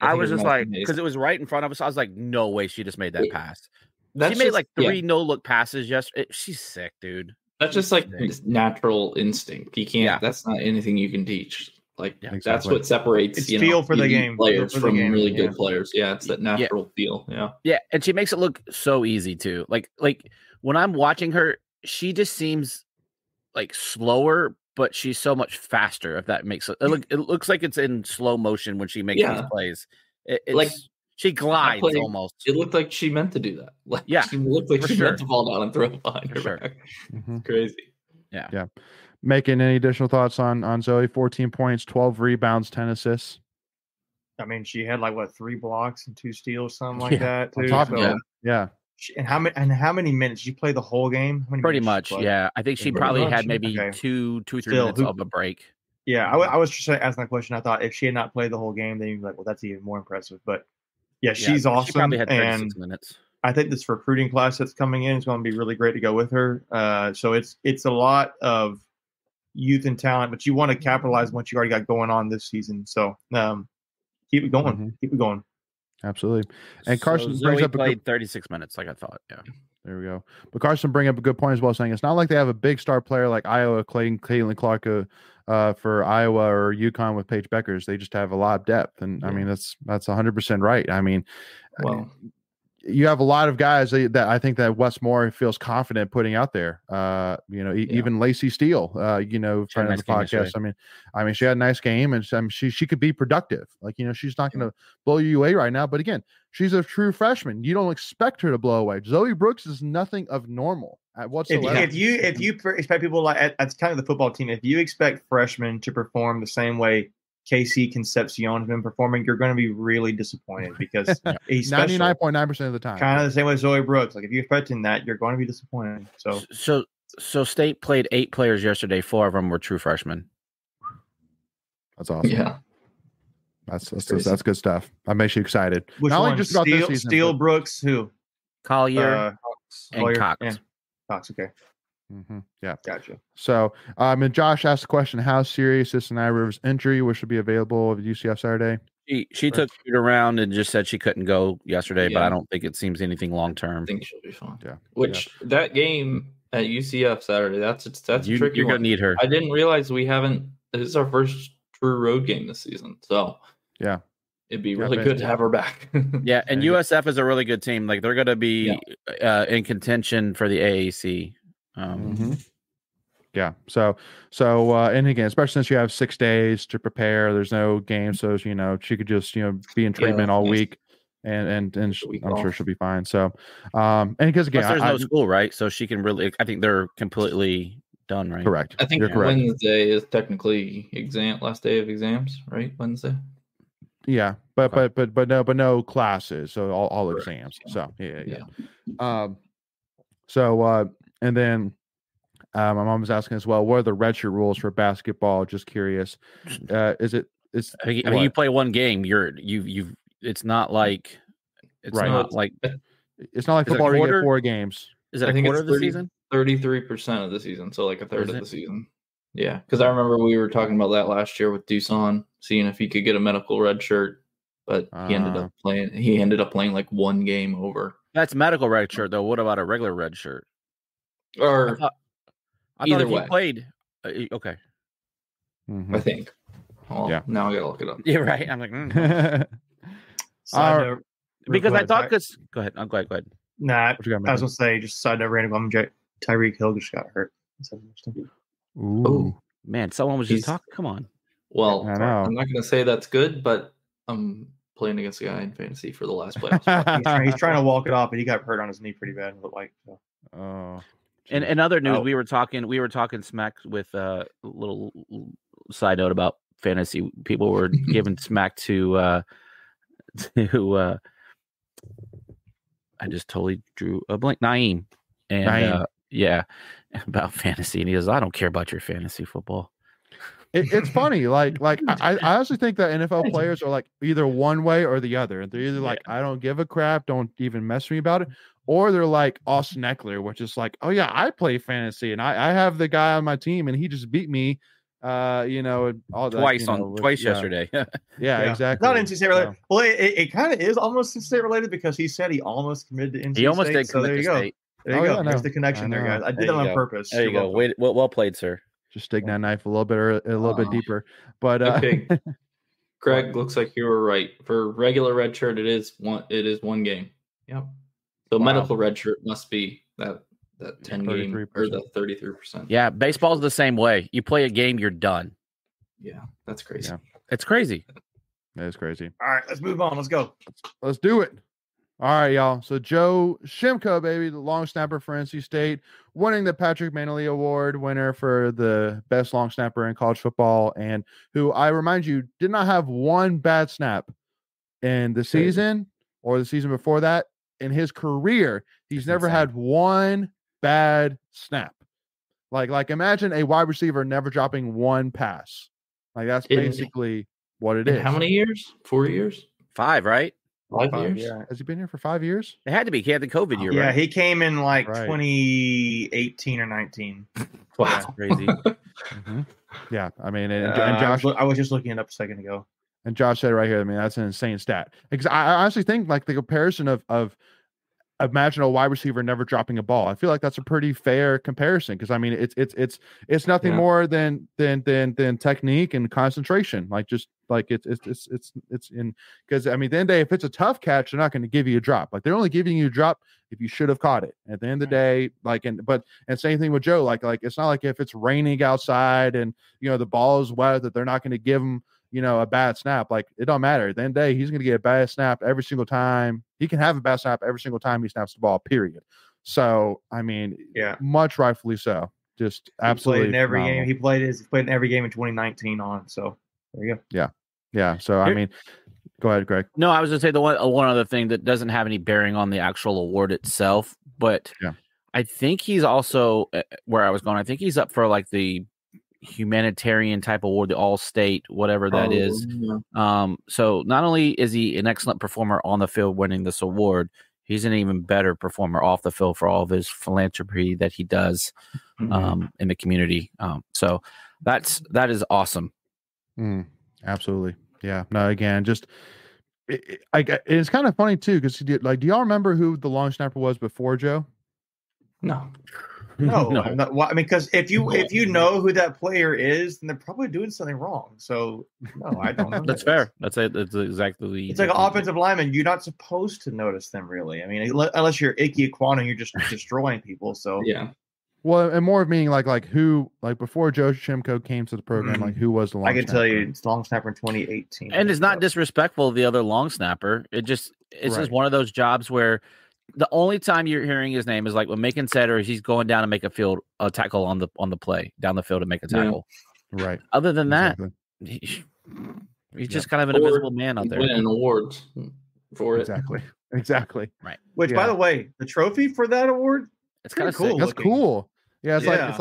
I was just like, because it was right in front of us. I was like, no way, she just made that pass. She made like 3 no-look passes yesterday. She's sick, dude. That's just like natural instinct. You can't. That's not anything you can teach. Like Yeah, that's what separates It's feel for the elite game. players Feel for the from game, really yeah. good players. Yeah, it's that natural feel. Yeah. Yeah, and she makes it look so easy too. Like when I'm watching her, she just seems like slower, but she's so much faster. If that makes it looks like it's in slow motion when she makes these plays. It's like she glides almost. It looked like she meant to do that. Like she looked like she meant to fall down and throw it behind her back. It's crazy. Yeah. Making any additional thoughts on Zoe? 14 points, 12 rebounds, 10 assists. I mean, she had like 3 blocks and 2 steals, something like that. Too. On top of it. Yeah. And how many minutes? Did you play the whole game? Pretty much, yeah. I think she probably had maybe 3 minutes of a break. Yeah, I was just asking that question. I thought if she had not played the whole game, then you'd be like, well, that's even more impressive. But yeah, she's awesome. She probably had 36 minutes. I think this recruiting class that's coming in is going to be really great to go with her. So it's a lot of youth and talent, but you want to capitalize on what you already got going on this season. So keep it going. Keep it going. Absolutely. And Carson so brings Zoe up played 36 minutes, like I thought. Yeah. There we go. But Carson bring up a good point as well, saying it's not like they have a big star player like Iowa, Katelyn Clark for Iowa or UConn with Paige Beckers. They just have a lot of depth. And I mean, that's 100% right. I mean, you have a lot of guys that I think that Wes Moore feels confident putting out there. Even Lacey Steele, friend of the podcast. I mean, she had a nice game, and she could be productive. Like, she's not going to blow you away right now. But again, she's a true freshman. You don't expect her to blow away. Zoe Brooks is nothing of normal whatsoever. If you expect people like that's kind of the football team. If you expect freshmen to perform the same way KC Concepcion has been performing, you're going to be really disappointed because he's 99.9% of the time. Kind of the same way as Zoe Brooks. Like if you're expecting that, you're going to be disappointed. So State played 8 players yesterday. 4 of them were true freshmen. That's awesome. Yeah, that's good stuff. That makes you excited. Which Not one? only just about this season, Steele, Brooks, who? Collier and Cox. Yeah. Cox. Okay. Yeah, gotcha. So, and Josh asked the question: how serious is Sinai Rivers' injury, which will be available at UCF Saturday? She took it around and just said she couldn't go yesterday, but I don't think it seems anything long term. I think she'll be fine. Yeah. That game at UCF Saturday, that's a tricky one. You're gonna need her. I didn't realize this is our first true road game this season. So yeah. It'd be really good to have her back. Yeah, and USF is a really good team. Like they're gonna be in contention for the AAC. Yeah. So, and again, especially since you have 6 days to prepare, there's no game, so she could just be in treatment all week, and I'm sure she'll be fine. So, and because again, there's no school, right? So she can really. I think they're completely done, right? Correct. I think Wednesday is technically last day of exams, right? Wednesday. Yeah, but no classes, so all exams. So yeah. And then my mom was asking as well, what are the redshirt rules for basketball? Just curious. I mean, you play one game. It's not like not like football where you get 4 games. Is it a quarter of the season? 33% of the season, so like a third of the season. Yeah, because I remember we were talking about that last year with Dusan, seeing if he could get a medical red shirt, but he ended up playing. He ended up playing like 1 game over. That's medical red shirt, though. What about a regular red shirt? Or I thought if he played, okay. I think. Well, now I gotta look it up. Yeah, right. I'm like, because I thought go ahead. Go ahead. Nah, I was gonna say just side note random. Tyreek Hill just got hurt. Ooh, man! Someone was just talking. Come on. Well, I'm not gonna say that's good, but I'm playing against a guy in fantasy for the last playoffs. He's trying to walk it off, but he got hurt on his knee pretty bad. Oh. And in other news, we were talking smack with a little side note about fantasy. People were giving smack to I just totally drew a blank. Naeem. And about fantasy. And he goes, I don't care about your fantasy football. It's funny. Like I honestly think that NFL players are like either one way or the other. They're either like, I don't give a crap, don't even mess with me about it. Or they're like Austin Eckler, which is like, oh yeah, I play fantasy and I have the guy on my team and he just beat me, all that. Twice yesterday. Yeah, exactly. Not NC State related. Well, it kind of is almost NC State related because he said he almost committed to NC State. He almost did commit to State. There you go. There's the connection there, guys. I did that on purpose. There you go. Well played, sir. Just stick that knife a little bit deeper. But okay. Greg, looks like you were right. For regular red shirt, it is one game. Yep. So medical red shirt must be that 10 game or the 33%. Yeah, baseball's the same way. You play a game, you're done. Yeah, that's crazy. Yeah. It's crazy. That is crazy. All right, let's move on. Let's go. Let's do it. All right, y'all. So Joe Shimko, baby, the long snapper for NC State, winning the Patrick Manley Award, winner for the best long snapper in college football, and who, I remind you, did not have one bad snap in the season or the season before that. In his career, he's never had one bad snap. Like imagine a wide receiver never dropping one pass. Like that's basically what it is. How many years? 4 years? 5, right? 5 years? Yeah. Has he been here for 5 years? It had to be. He had the COVID year, Yeah, right? he came in 2018 or 19. Wow. That's crazy. Mm-hmm. Yeah, I mean, and Josh, I was just looking it up a second ago. And Josh said right here, I mean, that's an insane stat. Because I honestly think like the comparison of imagine a wide receiver never dropping a ball. I feel like that's a pretty fair comparison because I mean it's nothing more than technique and concentration. Like just like it's in because I mean at the end of the day, if it's a tough catch, they're not going to give you a drop. Like they're only giving you a drop if you should have caught it. At the end of the day, like and same thing with Joe. Like it's not like if it's raining outside and the ball is wet that they're not going to give him a bad snap. Like it don't matter. At the end of the day, he's going to get a bad snap every single time. He can have a bad snap every single time he snaps the ball, period. So, I mean, much rightfully so. Just absolutely. He played in every game. He played in every game in 2019 on. So there you go. Yeah. So, I mean, go ahead, Greg. No, I was going to say the one other thing that doesn't have any bearing on the actual award itself, but I think he's also where I was going. I think he's up for like the humanitarian type award, the all-state, whatever that is. So not only is he an excellent performer on the field winning this award, he's an even better performer off the field for all of his philanthropy that he does in the community. So that is awesome. Absolutely. Yeah. No, again, just it's kind of funny too because do y'all remember who the long snapper was before Joe? No. I'm not, I mean, because if you know who that player is, then they're probably doing something wrong. So no, I don't know. That's fair. That's exactly. It's like an offensive lineman. You're not supposed to notice them, really. I mean, unless you're Ike Ekwonu, you're just destroying people. So yeah. Well, and more of meaning like who before Joe Shimko came to the program, like who was the long snapper? I can tell you, it's long snapper in 2018. And it's not disrespectful of the other long snapper. It's just one of those jobs where the only time you're hearing his name is like when Macon said, or he's going down and make a tackle on the play down the field to make a tackle. Yeah. Right. Other than that, he's just kind of an invisible man out there. Winning awards for it. Exactly. Right. Which, by the way, the trophy for that award, it's kind of cool. That's cool. Yeah, it's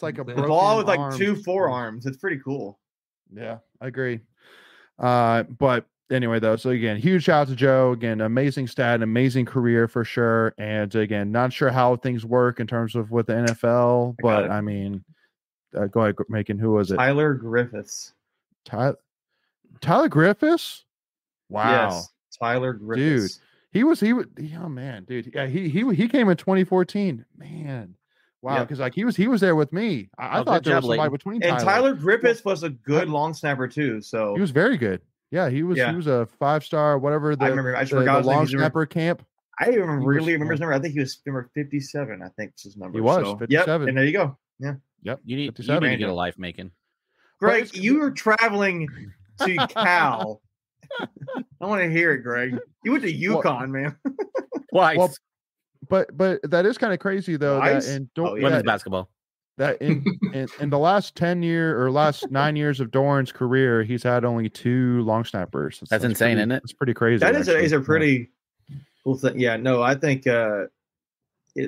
like a ball with like 2 forearms. It's pretty cool. Yeah, I agree. But anyway, though, so again, huge shout out to Joe. Again, amazing stat, amazing career for sure. And again, not sure how things work in terms of with the NFL, but I mean, go ahead, Macon. Who was it? Tyler Griffiths. Tyler Griffiths? Wow. Yes, Tyler Griffiths. Dude, he was. Oh man, dude. Yeah, he came in 2014. Man. Wow, because like he was there with me. I thought there was somebody between. And Tyler Griffiths was a good long snapper too. So he was very good. Yeah, he was a 5-star, whatever. I remember. I forgot the long snapper camp. I really remember his number. I think he was number 57. I think was his number. He was 57. And there you go. Yeah. Yep. You need to get a life, Macon. Greg, you were traveling to Cal. I want to hear it, Greg. You went to UConn, man. Twice. Well, but that is kind of crazy though. Women's basketball. That in the last 10 year or last 9 years of Doran's career, he's had only 2 long snappers. That's insane, isn't it? It's pretty crazy. That is a pretty cool thing. Yeah, no, I think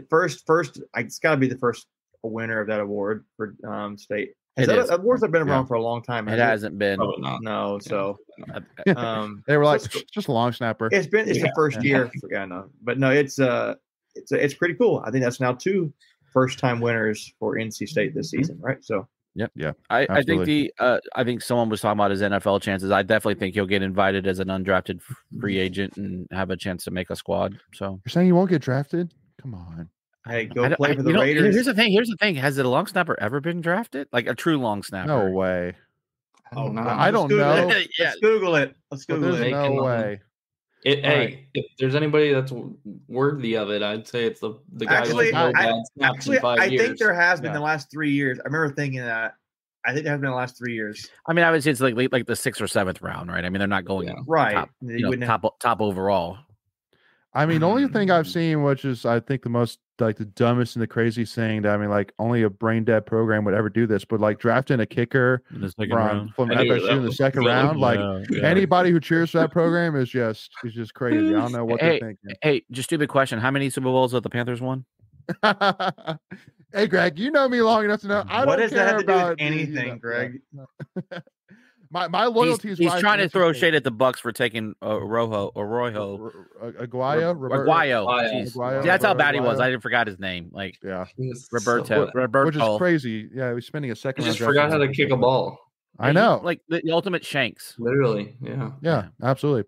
first it's got to be the first winner of that award for state. Awards have been around for a long time. It hasn't been. No, so they were like just a long snapper. It's the first year. Yeah, no, but no, it's pretty cool. I think that's now 2 first-time winners for NC State this season, right? So, yeah. I think I think someone was talking about his NFL chances. I definitely think he'll get invited as an undrafted free agent and have a chance to make a squad. So you're saying he won't get drafted? Come on. Hey, go play for the Raiders. Here's the thing. Has a long snapper ever been drafted? Like a true long snapper? No way. I don't know. Let's Google it. There's no way. If there's anybody that's worthy of it, I'd say it's the guy. Actually, I think there has been Yeah. the last 3 years. I remember thinking that. I think there has been the last 3 years. I mean, I would say it's like the 6th or 7th round, right? I mean, they're not going right. top overall. I mean, the only thing I've seen, which is I think the most like the dumbest and the craziest thing that I mean, like only a brain dead program would ever do this, but like drafting a kicker from FSU in the second round, like anybody who cheers for that program is just crazy. I don't know what they're thinking. Hey, just stupid question: how many Super Bowls have the Panthers won? Hey, Greg, you know me long enough to know I what don't does care that have to do about with anything, Greg. My loyalty is he's trying to throw shade at the Bucks for taking Aguayo. Aguayo. That's how bad he was. I forgot his name. Like Roberto, which is crazy. Yeah, he's spending a second. He just forgot how to kick a ball. I know, like the ultimate Shanks. Literally, yeah, absolutely.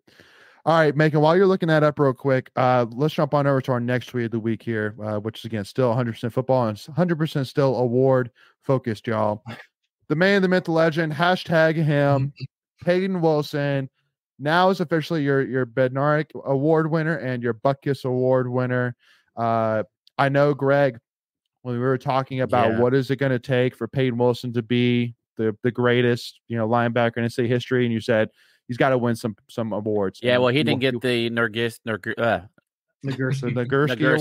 All right, Macon, while you're looking that up real quick, let's jump on over to our next tweet of the week here, which is, again, still 100% football and 100% still award focused, y'all. The man, the myth, the legend, hashtag him, Peyton Wilson, now is officially your Bednarik Award winner and your Butkus Award winner. I know, Greg, when we were talking about what is it going to take for Peyton Wilson to be the greatest, linebacker in NCAA history, and you said he's got to win some awards. Yeah, well, he didn't get the Nagurski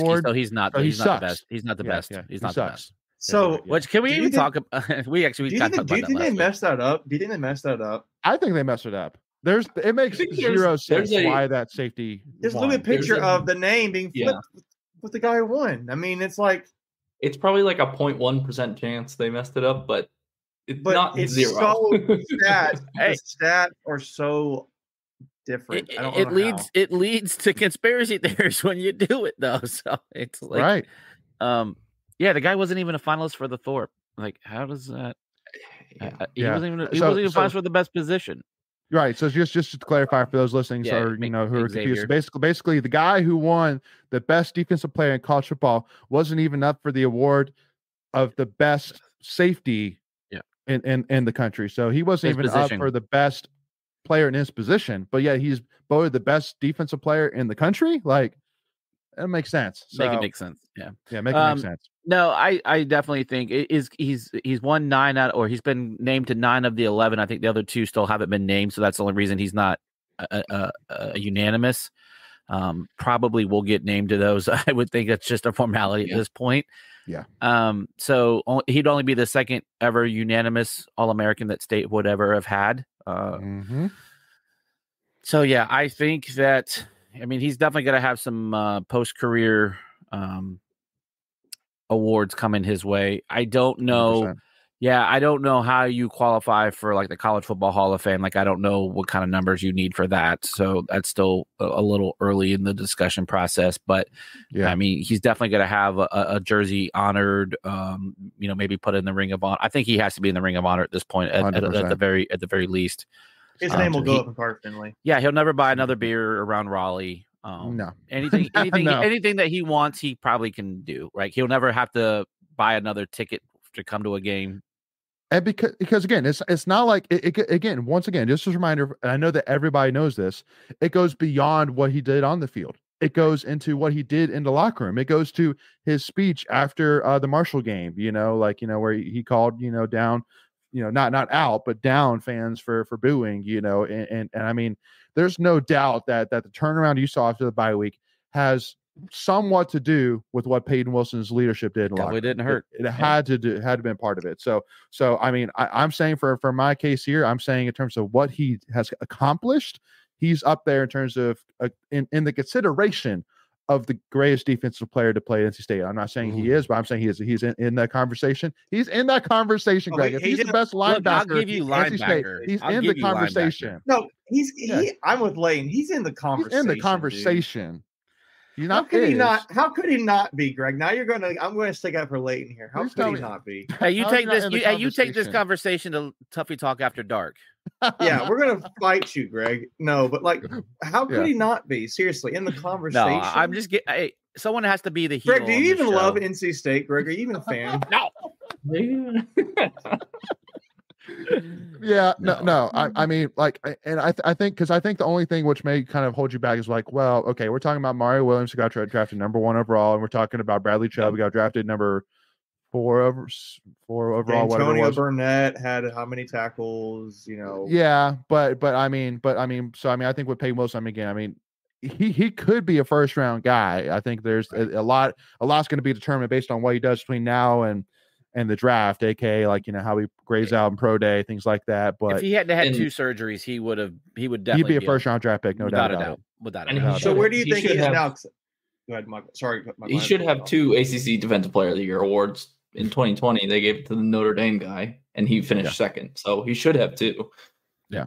award, so he's not. He's not the best. He's not the best. Yeah, he's not the best. So, which can we even talk about? We actually do you think they messed that up? Do you think they messed that up? I think they messed it up. It makes zero sense why that safety. Just look at a picture of the name being flipped with the guy who won. I mean, it's probably like a 0.1% chance they messed it up, but not zero. So stats are so different. It leads to conspiracy theories when you do it, though. So it's like the guy wasn't even a finalist for the Thorpe. Like, how does that? He wasn't even finalist for the best position. Right. So just to clarify for those listening, who are confused, basically the guy who won the best defensive player in college football wasn't even up for the award of the best safety in the country. So he wasn't even up for the best player in his position, but yet he's voted the best defensive player in the country. Like, it makes sense. Make it make sense. Yeah, make it make sense. No, I definitely think he's won 9 out, or he's been named to 9 of the 11. I think the other 2 still haven't been named, so that's the only reason he's not a unanimous. Probably will get named to those. I would think that's just a formality at this point. Yeah. So he'd only be the second ever unanimous All-American that state would ever have had. So yeah, I think that. I mean, he's definitely going to have some post-career awards coming his way. I don't know. 100%. Yeah, I don't know how you qualify for like the College Football Hall of Fame. Like, I don't know what kind of numbers you need for that. So that's still a little early in the discussion process. But I mean, he's definitely going to have a jersey honored. Maybe put in the Ring of Honor. I think he has to be in the Ring of Honor at this point, at the very least. His name will go up in Park Finley. Yeah, he'll never buy another beer around Raleigh. No, anything that he wants, he probably can do. Right, he'll never have to buy another ticket to come to a game. And because again, it's not like once again, just as a reminder, and I know that everybody knows this, it goes beyond what he did on the field. It goes into what he did in the locker room. It goes to his speech after the Marshall game. Where he called down. Not out, but down fans for booing, and I mean, there's no doubt that the turnaround you saw after the bye week has somewhat to do with what Peyton Wilson's leadership did. Definitely didn't hurt. It had to be part of it. So I mean, I'm saying for my case here, I'm saying in terms of what he has accomplished, he's up there in terms of in the consideration of the greatest defensive player to play at NC State. I'm not saying he is, but I'm saying he's in that conversation. He's in that conversation, Greg. If he's the best linebacker, I'll give you linebacker. He's in the conversation. No, I'm with Layton. He's in the conversation. He's in the conversation. He's not. How could he not? How could he not be, Greg? Now I'm going to stick up for Layton here. How could he not be? Hey, you take this. You take this conversation to Tuffy Talk After Dark. Yeah, we're gonna fight you, Greg. No, but like, how could he not be? Seriously, in the conversation. No, I'm just getting. someone has to be the heel. Greg, do you on this even show. love NC State? Greg, are you even a fan? No. Yeah, no. I mean, like, and I think because I think the only thing which may kind of hold you back is like, well, okay, we're talking about Mario Williams who got drafted number 1 overall, and we're talking about Bradley Chubb who got drafted number 4 overall. Whatever it Antonio was. Burnett had how many tackles? You know. Yeah, but I mean, so I mean, I think with Peyton Wilson, I mean, he could be a first round guy. I think there's a lot's going to be determined based on what he does between now and the draft, aka like how he grades out in pro day, things like that. But if he hadn't had 2 surgeries, he would definitely he'd be a first round draft pick, no without doubt a about doubt. it. Without a And doubt. So where do you He think he is should now? have- Go ahead, Michael. Sorry, Michael. He should have 2 ACC Defensive Player of the Year awards. In 2020, they gave it to the Notre Dame guy, and he finished second. So he should have 2. Yeah.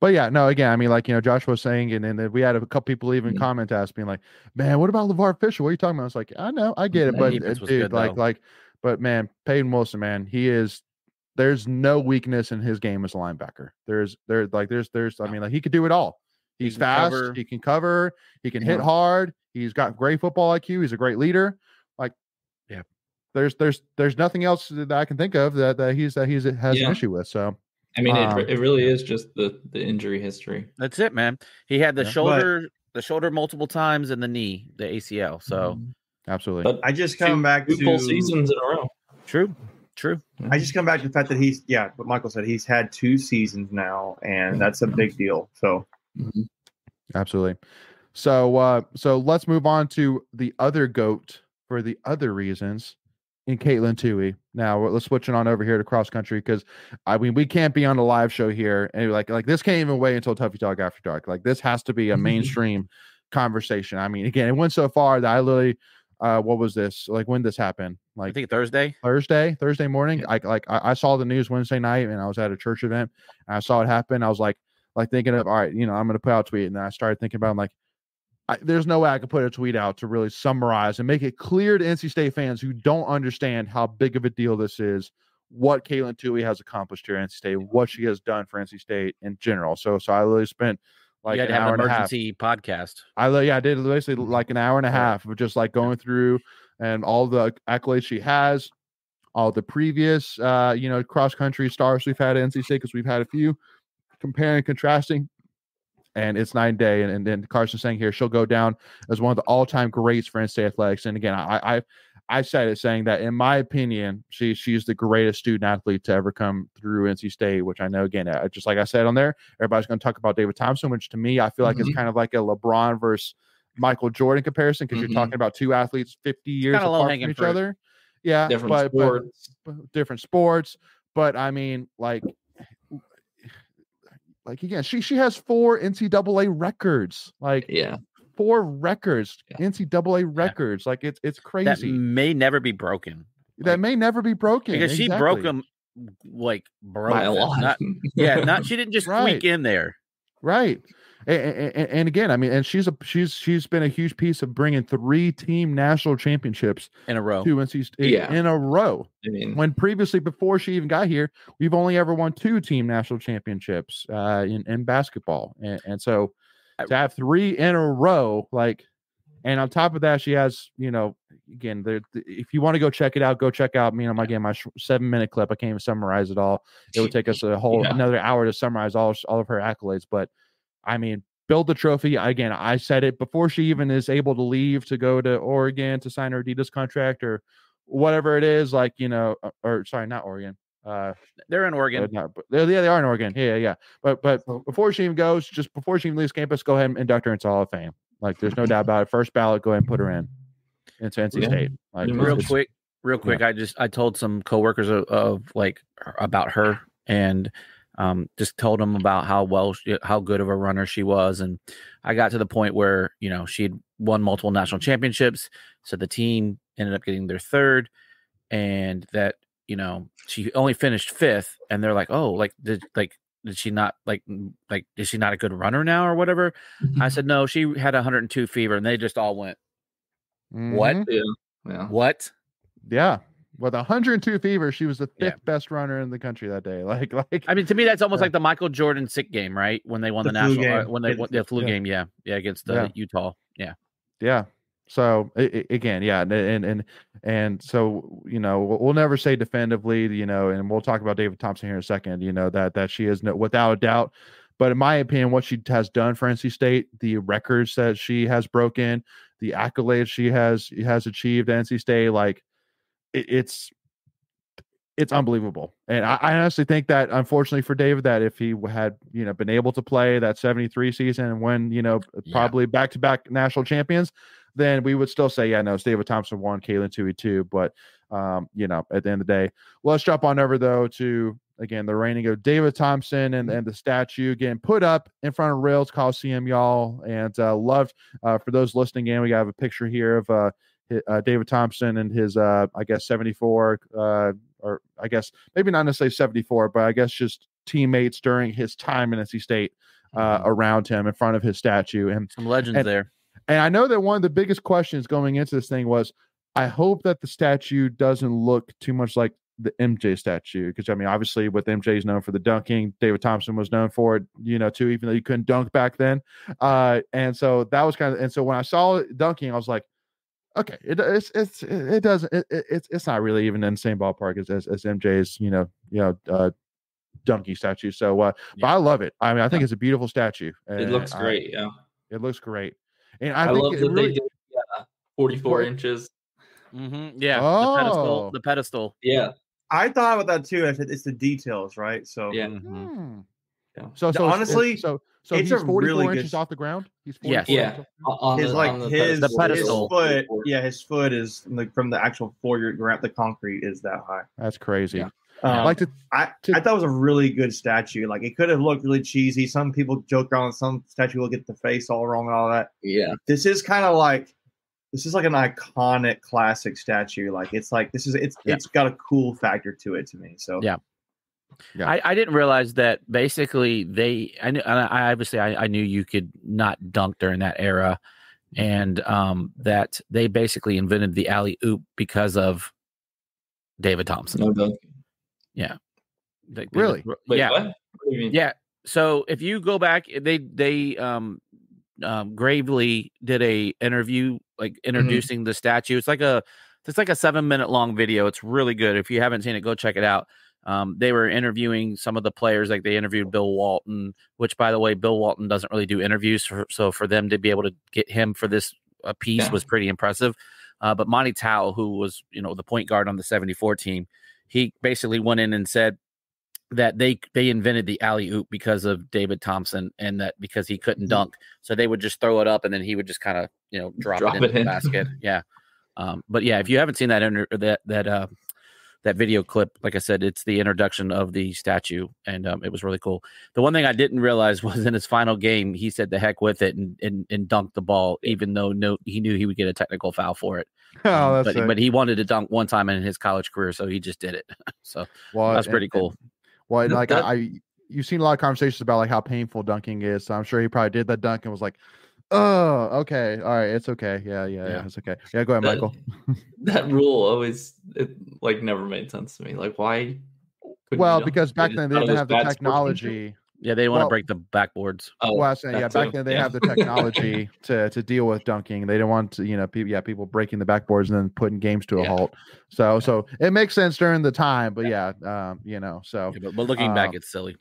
But yeah, no, again, I mean, like, Josh was saying, and then we had a couple people even comment asking, like, man, what about LeVar Fisher? What are you talking about? I was like, I know, I get it, That but defense was dude, good, but man, Peyton Wilson, man, there's no weakness in his game as a linebacker. There's, I mean, like, he could do it all. He's fast, cover. he can cover, he can hit hard, he's got great football IQ, he's a great leader. Like, yeah, there's nothing else that I can think of that he has an issue with. So I mean, it really is just the injury history. That's it, man. He had the shoulder multiple times and the knee, the ACL. So absolutely. But I just come back to full seasons in a row. True. I just come back to the fact that what Michael said, he's had 2 seasons now, and that's a big deal. So absolutely. So let's move on to the other GOAT for the other reasons in Katelyn Tuohy. Now let's switch it on over here to cross country, because I mean, we can't be on the live show here and like this can't even wait until Tuffy Talk After Dark. Like, this has to be a mainstream conversation. I mean, again, it went so far that I literally what was this, like, when this happened? Like, I think Thursday morning. Yeah. I saw the news Wednesday night, and I was at a church event, and I saw it happen. I was like thinking of, all right, I'm going to put out a tweet, and then I started thinking about, I'm like, there's no way I could put a tweet out to really summarize and make it clear to NC State fans who don't understand how big of a deal this is, what Katelyn Tuohy has accomplished here at NC State, what she has done for NC State in general. So I literally spent like an hour and a half. Emergency podcast. I did basically like an hour and a half of just like going through and all the accolades she has, all the previous cross country stars we've had at NC State, because we've had a few, comparing, contrasting. And it's night and day. And then Carson saying here, she'll go down as one of the all-time greats for NC State athletics. And again, I said it, saying that in my opinion, she's the greatest student athlete to ever come through NC State, which I know, again, just like I said on there, everybody's going to talk about David Thompson, which to me, I feel like it's kind of like a LeBron versus Michael Jordan comparison, because you're talking about 2 athletes 50 years apart from each other. Yeah, different sports. But I mean, like again, she has 4 NCAA records. 4 records, NCAA records. Like, it's crazy. That may never be broken. Because she broke them, like, by a lot. She didn't just squeak in there. Right. And again, I mean, and she's been a huge piece of bringing 3 team national championships in a row to NC State in a row. I mean, when previously, before she even got here, we've only ever won 2 team national championships in basketball, and so to have 3 in a row, like, and on top of that, she has, again, if you want to go check it out, go check out my 7-minute clip. I can't even summarize it all. It would take us a whole another hour to summarize all of her accolades, but I mean, build the trophy. Again, I said it before she even is able to leave to go to Oregon to sign her Adidas contract or whatever it is, like, or sorry, not Oregon. They're in Oregon. They are in Oregon. Yeah. But before she even goes, just before she even leaves campus, go ahead and induct her into Hall of Fame. Like, there's no doubt about it. First ballot, go ahead and put her into NC State. Like, real quick. I told some coworkers about her, and just told them about how good of a runner she was. And I got to the point where, she'd won multiple national championships. So the team ended up getting their 3rd, and that, she only finished 5th, and they're like, oh, did she not is she not a good runner now or whatever? I said, no, she had 102 fever, and they just all went, what? Yeah. What? Yeah. With 102 fever, she was the 5th best runner in the country that day. Like, I mean, to me, that's almost like the Michael Jordan sick game, right? When they won the national, when they won the flu game, against Utah, yeah. So again, yeah, and so we'll never say definitively, and we'll talk about David Thompson here in a second, that she is without a doubt. But in my opinion, what she has done for NC State, the records that she has broken, the accolades she has achieved at NC State, like it's unbelievable. And I honestly think that, unfortunately for David, that if he had been able to play that 73 season and win probably back-to-back national champions, then we would still say, it's David Thompson 1, Katelyn Tuohy 2. But at the end of the day, let's jump on over though to, again, the reigning of David Thompson and the statue getting put up in front of Rails Coliseum, y'all. And loved, for those listening in, we have a picture here of David Thompson and his I guess 74 or I guess maybe not necessarily 74, but I guess just teammates during his time in NC State around him in front of his statue. And some legends there. And I know that one of the biggest questions going into this thing was, I hope that the statue doesn't look too much like the MJ statue, because I mean, obviously, with MJ is known for the dunking, David Thompson was known for it, too, even though you couldn't dunk back then. And so that was and so when I saw it dunking, I was like, okay, it's not really even in the same ballpark as MJ's, dunking statue. So, but I love it. I mean, I think it's a beautiful statue. It looks great. Yeah, it looks great. And I think love that they did 44 inches. Mm-hmm. Yeah, oh. the pedestal. Yeah, I thought about that too. It's the details, right? So yeah. Mm-hmm. Yeah. So honestly, so it's he's 44 really inches off the ground. He's 44 inches on his the pedestal. His foot, his foot is from the actual floor. The concrete is that high. That's crazy. Yeah. I thought it was a really good statue. Like, it could have looked really cheesy. Some people joke around, some statue will get the face all wrong and all that. Yeah. This is like an iconic classic statue. Like, it's got a cool factor to it to me. So yeah. I didn't realize that basically I knew you could not dunk during that era, and that they basically invented the alley-oop because of David Thompson. No dunking. Yeah. Really? Wait, yeah. What do you mean? Yeah. So if you go back, they Gravely did a interview, like introducing the statue. It's like a 7-minute long video. It's really good. If you haven't seen it, go check it out. They were interviewing some of the players, like they interviewed Bill Walton, which, by the way, Bill Walton doesn't really do interviews. So for them to be able to get him for this piece was pretty impressive. But Monty Towell, who was, the point guard on the 74 team, he basically went in and said that they invented the alley-oop because of David Thompson, and that because he couldn't dunk. So they would just throw it up and then he would just kind of, drop it into the basket. Yeah. But yeah, if you haven't seen that video clip, like I said, it's the introduction of the statue, and it was really cool. The one thing I didn't realize was in his final game, he said the heck with it and dunked the ball, even though he knew he would get a technical foul for it. But he wanted to dunk one time in his college career, so he just did it. So that's pretty cool. You've seen a lot of conversations about like how painful dunking is. So I'm sure he probably did that dunk and was like, oh, okay. All right. It's okay. Yeah. It's okay. Yeah. Go ahead, Michael. That rule always, never made sense to me. Like, why? Because back then they didn't have the technology. Yeah. They didn't want to break the backboards. Oh, well, I was saying, back then they have the technology to deal with dunking. They didn't want to, people breaking the backboards and then putting games to a halt. So it makes sense during the time, but but looking back, it's silly.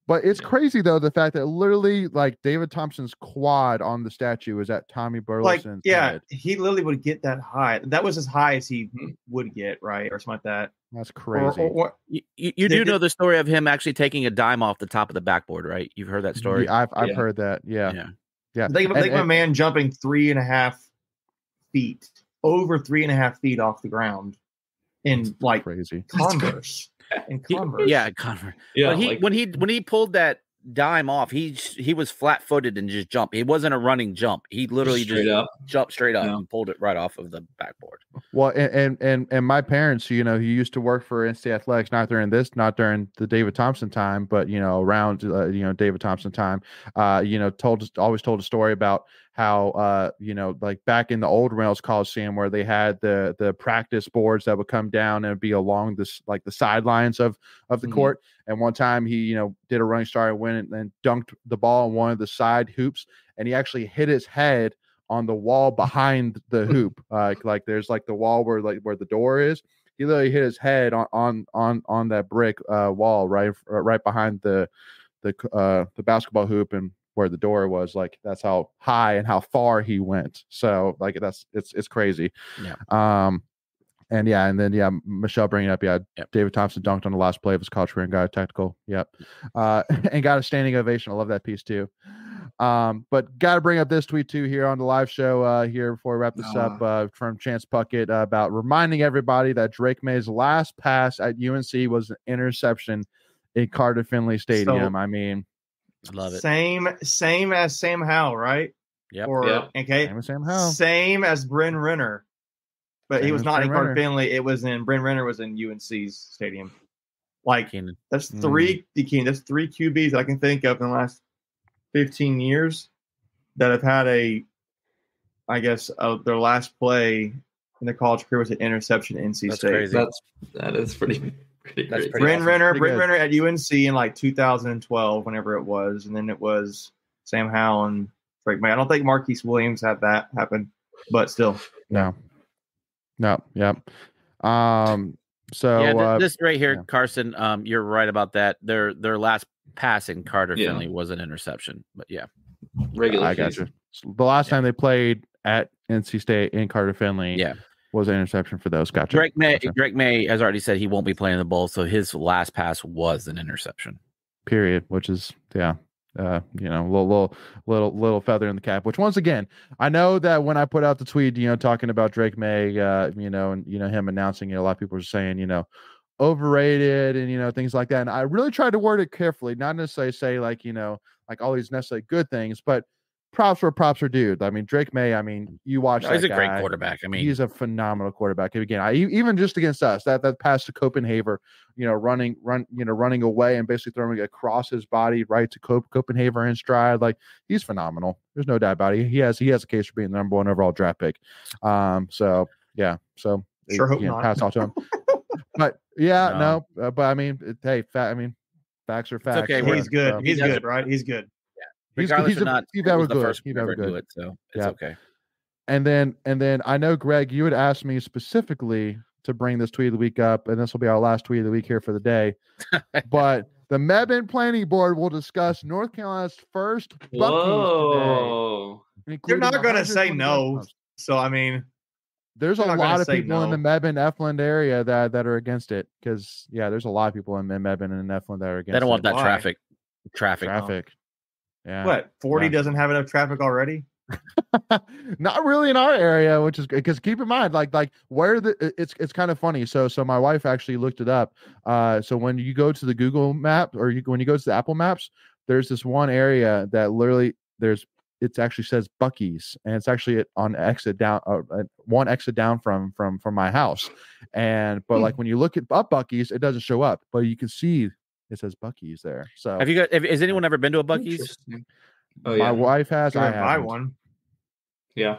But it's crazy, though, the fact that literally, like, David Thompson's quad on the statue is at Tommy Burleson's head. He literally would get that high. That was as high as he would get, right? Or something like that. That's crazy. You do know the story of him actually taking a dime off the top of the backboard, right? You've heard that story? Yeah, I've heard that. Yeah. Think of a man jumping 3.5 feet, over 3.5 feet off the ground in, like, crazy Converse. Converse. Converse. Yeah, but when he pulled that dime off, he was flat-footed and just jumped. It wasn't a running jump. He literally jumped straight up and pulled it right off of the backboard. Well, and my parents, he used to work for NC Athletics, not during the David Thompson time, but around David Thompson time, always told a story about how like back in the old Reynolds Coliseum, where they had the practice boards that would come down and be along this, like, the sidelines of the court. And one time he did a running start and went and dunked the ball on one of the side hoops, and he actually hit his head on the wall behind the hoop. Like there's like the wall where the door is. He literally hit his head on that brick wall right behind the basketball hoop and where the door was. Like that's how high and how far he went. So like it's crazy. Yeah. And then Michelle bringing up, David Thompson dunked on the last play of his college career and got a technical. Yep. And got a standing ovation. I love that piece too. But got to bring up this tweet too here on the live show here before we wrap this up from Chance Puckett about reminding everybody that Drake May's last pass at UNC was an interception in Carter Finley Stadium. So, I mean, I love it. Same as Sam Howell, right? Yep. Okay. Same as Sam Howell. Same as Bryn Renner. But he was not in Carter Finley. It was in Bryn Renner was in UNC's stadium. Like Keenan. that's three QBs I can think of in the last 15 years that have had their last play in the college career was an interception at NC State. Crazy. That is pretty crazy. Bryn Renner at UNC in like 2012, whenever it was, and then it was Sam Howell and Drake May. I don't think Marquise Williams had that happen, but still. No. Yep. So this right here, Carson, you're right about that. Their last pass in Carter Finley was an interception, but regular. I got you. The last time they played at NC State in Carter Finley, was an interception for those. Gotcha. Drake May has already said he won't be playing the bowl, so his last pass was an interception. Period. Which is little feather in the cap. Which once again, I know that when I put out the tweet, talking about Drake May, and him announcing it, a lot of people are saying, overrated and things like that. And I really tried to word it carefully, not necessarily say like all these necessarily good things, but props are due. I mean, Drake May, you watch that he's a guy, great quarterback. He's a phenomenal quarterback. Again, even just against us, that pass to Copenhagen, running away and basically throwing it across his body right to Copenhagen in stride. Like he's phenomenal. There's no doubt about it. He has a case for being the number 1 overall draft pick. So sure hope not. Pass off to him. But hey, facts are facts. Okay, he's good. He's good, right? He's good. Regardless he's or not, he's very good. He's very good. So it's okay. And then I know, Greg, you would ask me specifically to bring this tweet of the week up, and this will be our last tweet of the week here for the day. But the Mebane Planning Board will discuss North Carolina's first Buc-ee's today. You're not going to say no. So, there's a lot of people in the Mebane, Efland area that are against it because, there's a lot of people in Mebane and Efland that are against it. They don't want that traffic. Yeah. What? 40 doesn't have enough traffic already? Not really in our area, which is because keep in mind, like where it's kind of funny. So my wife actually looked it up. So when you go to the Google map or when you go to the Apple Maps, there's this one area that literally it actually says Buc-ee's, and it's actually on exit down, one exit down from my house. But like when you look up Buc-ee's, it doesn't show up, but you can see it says Buc-ee's there. So has anyone ever been to a Buc-ee's? Oh, yeah. My wife has. I buy haven't. one. Yeah.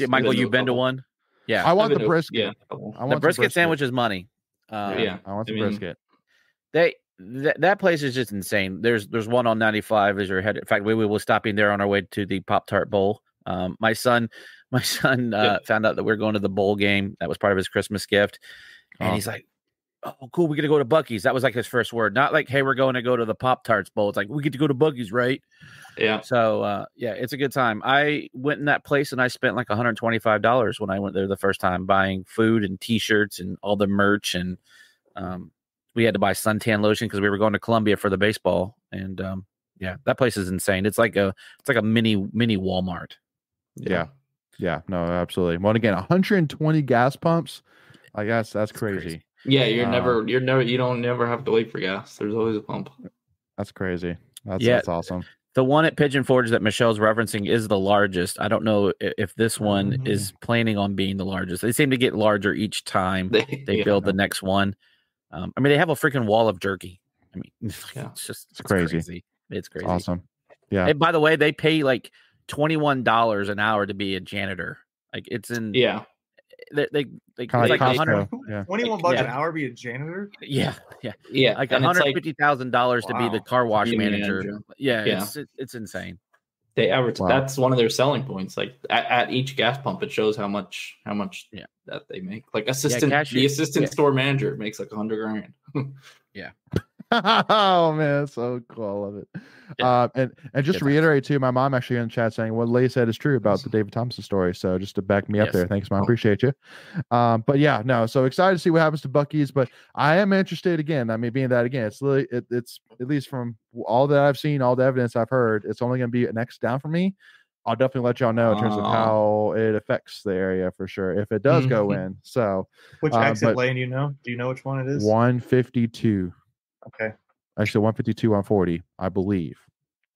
Michael, you've been to one? Yeah. I want the brisket. Yeah. The brisket sandwich is money. I want the brisket. That place is just insane. There's one on 95 as you're headed. In fact, we will stopping there on our way to the Pop-Tart Bowl. My son found out that we're going to the bowl game. That was part of his Christmas gift. And he's like, oh, cool. We're going to go to Buc-ee's. That was like his first word. Not like, hey, we're going to go to the Pop-Tarts Bowl. It's like, we get to go to Buc-ee's, right? Yeah. So, it's a good time. I went in that place and I spent like $125 when I went there the first time buying food and T-shirts and all the merch. And we had to buy suntan lotion because we were going to Columbia for the baseball. And that place is insane. It's like a mini Walmart. Yeah. No, absolutely. Well, again, 120 gas pumps. I guess that's crazy. Yeah, you don't never have to wait for gas. There's always a pump. That's crazy. That's awesome. The one at Pigeon Forge that Michelle's referencing is the largest. I don't know if this one is planning on being the largest. They seem to get larger each time they build the next one. They have a freaking wall of jerky. It's crazy. It's crazy. Awesome. Yeah. And by the way, they pay like $21 an hour to be a janitor. Like it's in they kind of like $100, $21 an hour be a janitor. Yeah. Like $150,000 to be the car wash manager. Yeah, it's insane. They advertise. Wow. That's one of their selling points. Like at each gas pump, it shows how much that they make. Like the assistant store manager makes like $100,000. Yeah. Oh man, so cool. I love it. Yeah. And just to reiterate too, my mom actually in the chat saying what Leigh said is true about the David Thompson story. So just to back me up there, thanks, Mom. Appreciate you. But yeah, no, so excited to see what happens to Bucky's. But I am interested again. I mean, being that again, it's really it's at least from all that I've seen, all the evidence I've heard, it's only going to be a next down for me. I'll definitely let y'all know in terms of how it affects the area for sure if it does go in. So which exit lane do you know which one it is? 152. Okay. Actually 152 on 40, I believe.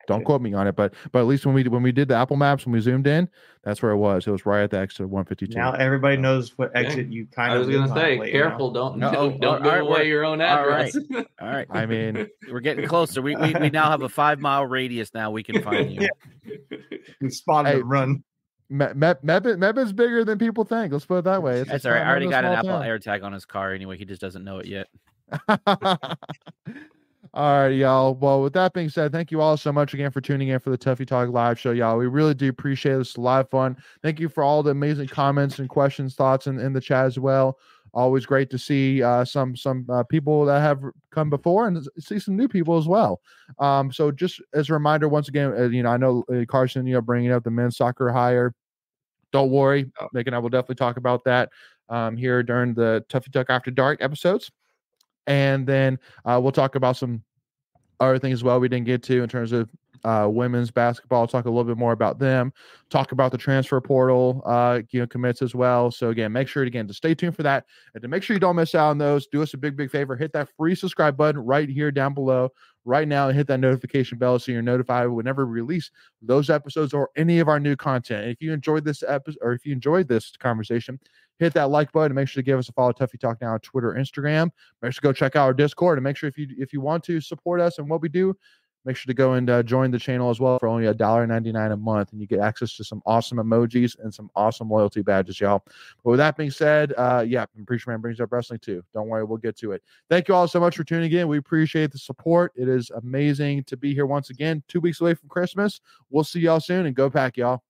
Don't quote me on it, but at least when we did the Apple Maps, when we zoomed in, that's where it was. It was right at the exit of 152. Now everybody knows what exit you kind of. I was going to say, careful, don't give away your own address. All right. I mean, we're getting closer. We now have a 5-mile radius. Now we can find you. You spotted and run. Mebba's bigger than people think. Let's put it that way. That's all right. I already got an Apple AirTag on his car anyway. He just doesn't know it yet. All right, y'all. Well, with that being said, thank you all so much again for tuning in for the Tuffy Talk live show, y'all. We really do appreciate it. It's a lot of fun. Thank you for all the amazing comments and questions, thoughts in the chat as well. Always great to see some people that have come before and see some new people as well. So just as a reminder, once again, I know Carson, bringing up the men's soccer hire. Don't worry, Nick and I will definitely talk about that here during the Tuffy Talk After Dark episodes. And then we'll talk about some other things as well we didn't get to in terms of women's basketball. Talk a little bit more about them. Talk about the transfer portal commits as well. So again, make sure to stay tuned for that, and to make sure you don't miss out on those. Do us a big favor: hit that free subscribe button right here down below right now, and hit that notification bell so you're notified whenever we release those episodes or any of our new content. And if you enjoyed this episode, or if you enjoyed this conversation, hit that like button. Make sure to give us a follow, Tuffy Talk Now on Twitter, Instagram. Make sure to go check out our Discord, and make sure if you want to support us and what we do, make sure to go and join the channel as well for only $1.99 a month, and you get access to some awesome emojis and some awesome loyalty badges, y'all. But with that being said, Preacher Man brings up wrestling too. Don't worry, we'll get to it. Thank you all so much for tuning in. We appreciate the support. It is amazing to be here once again, 2 weeks away from Christmas. We'll see y'all soon, and go Pack, y'all.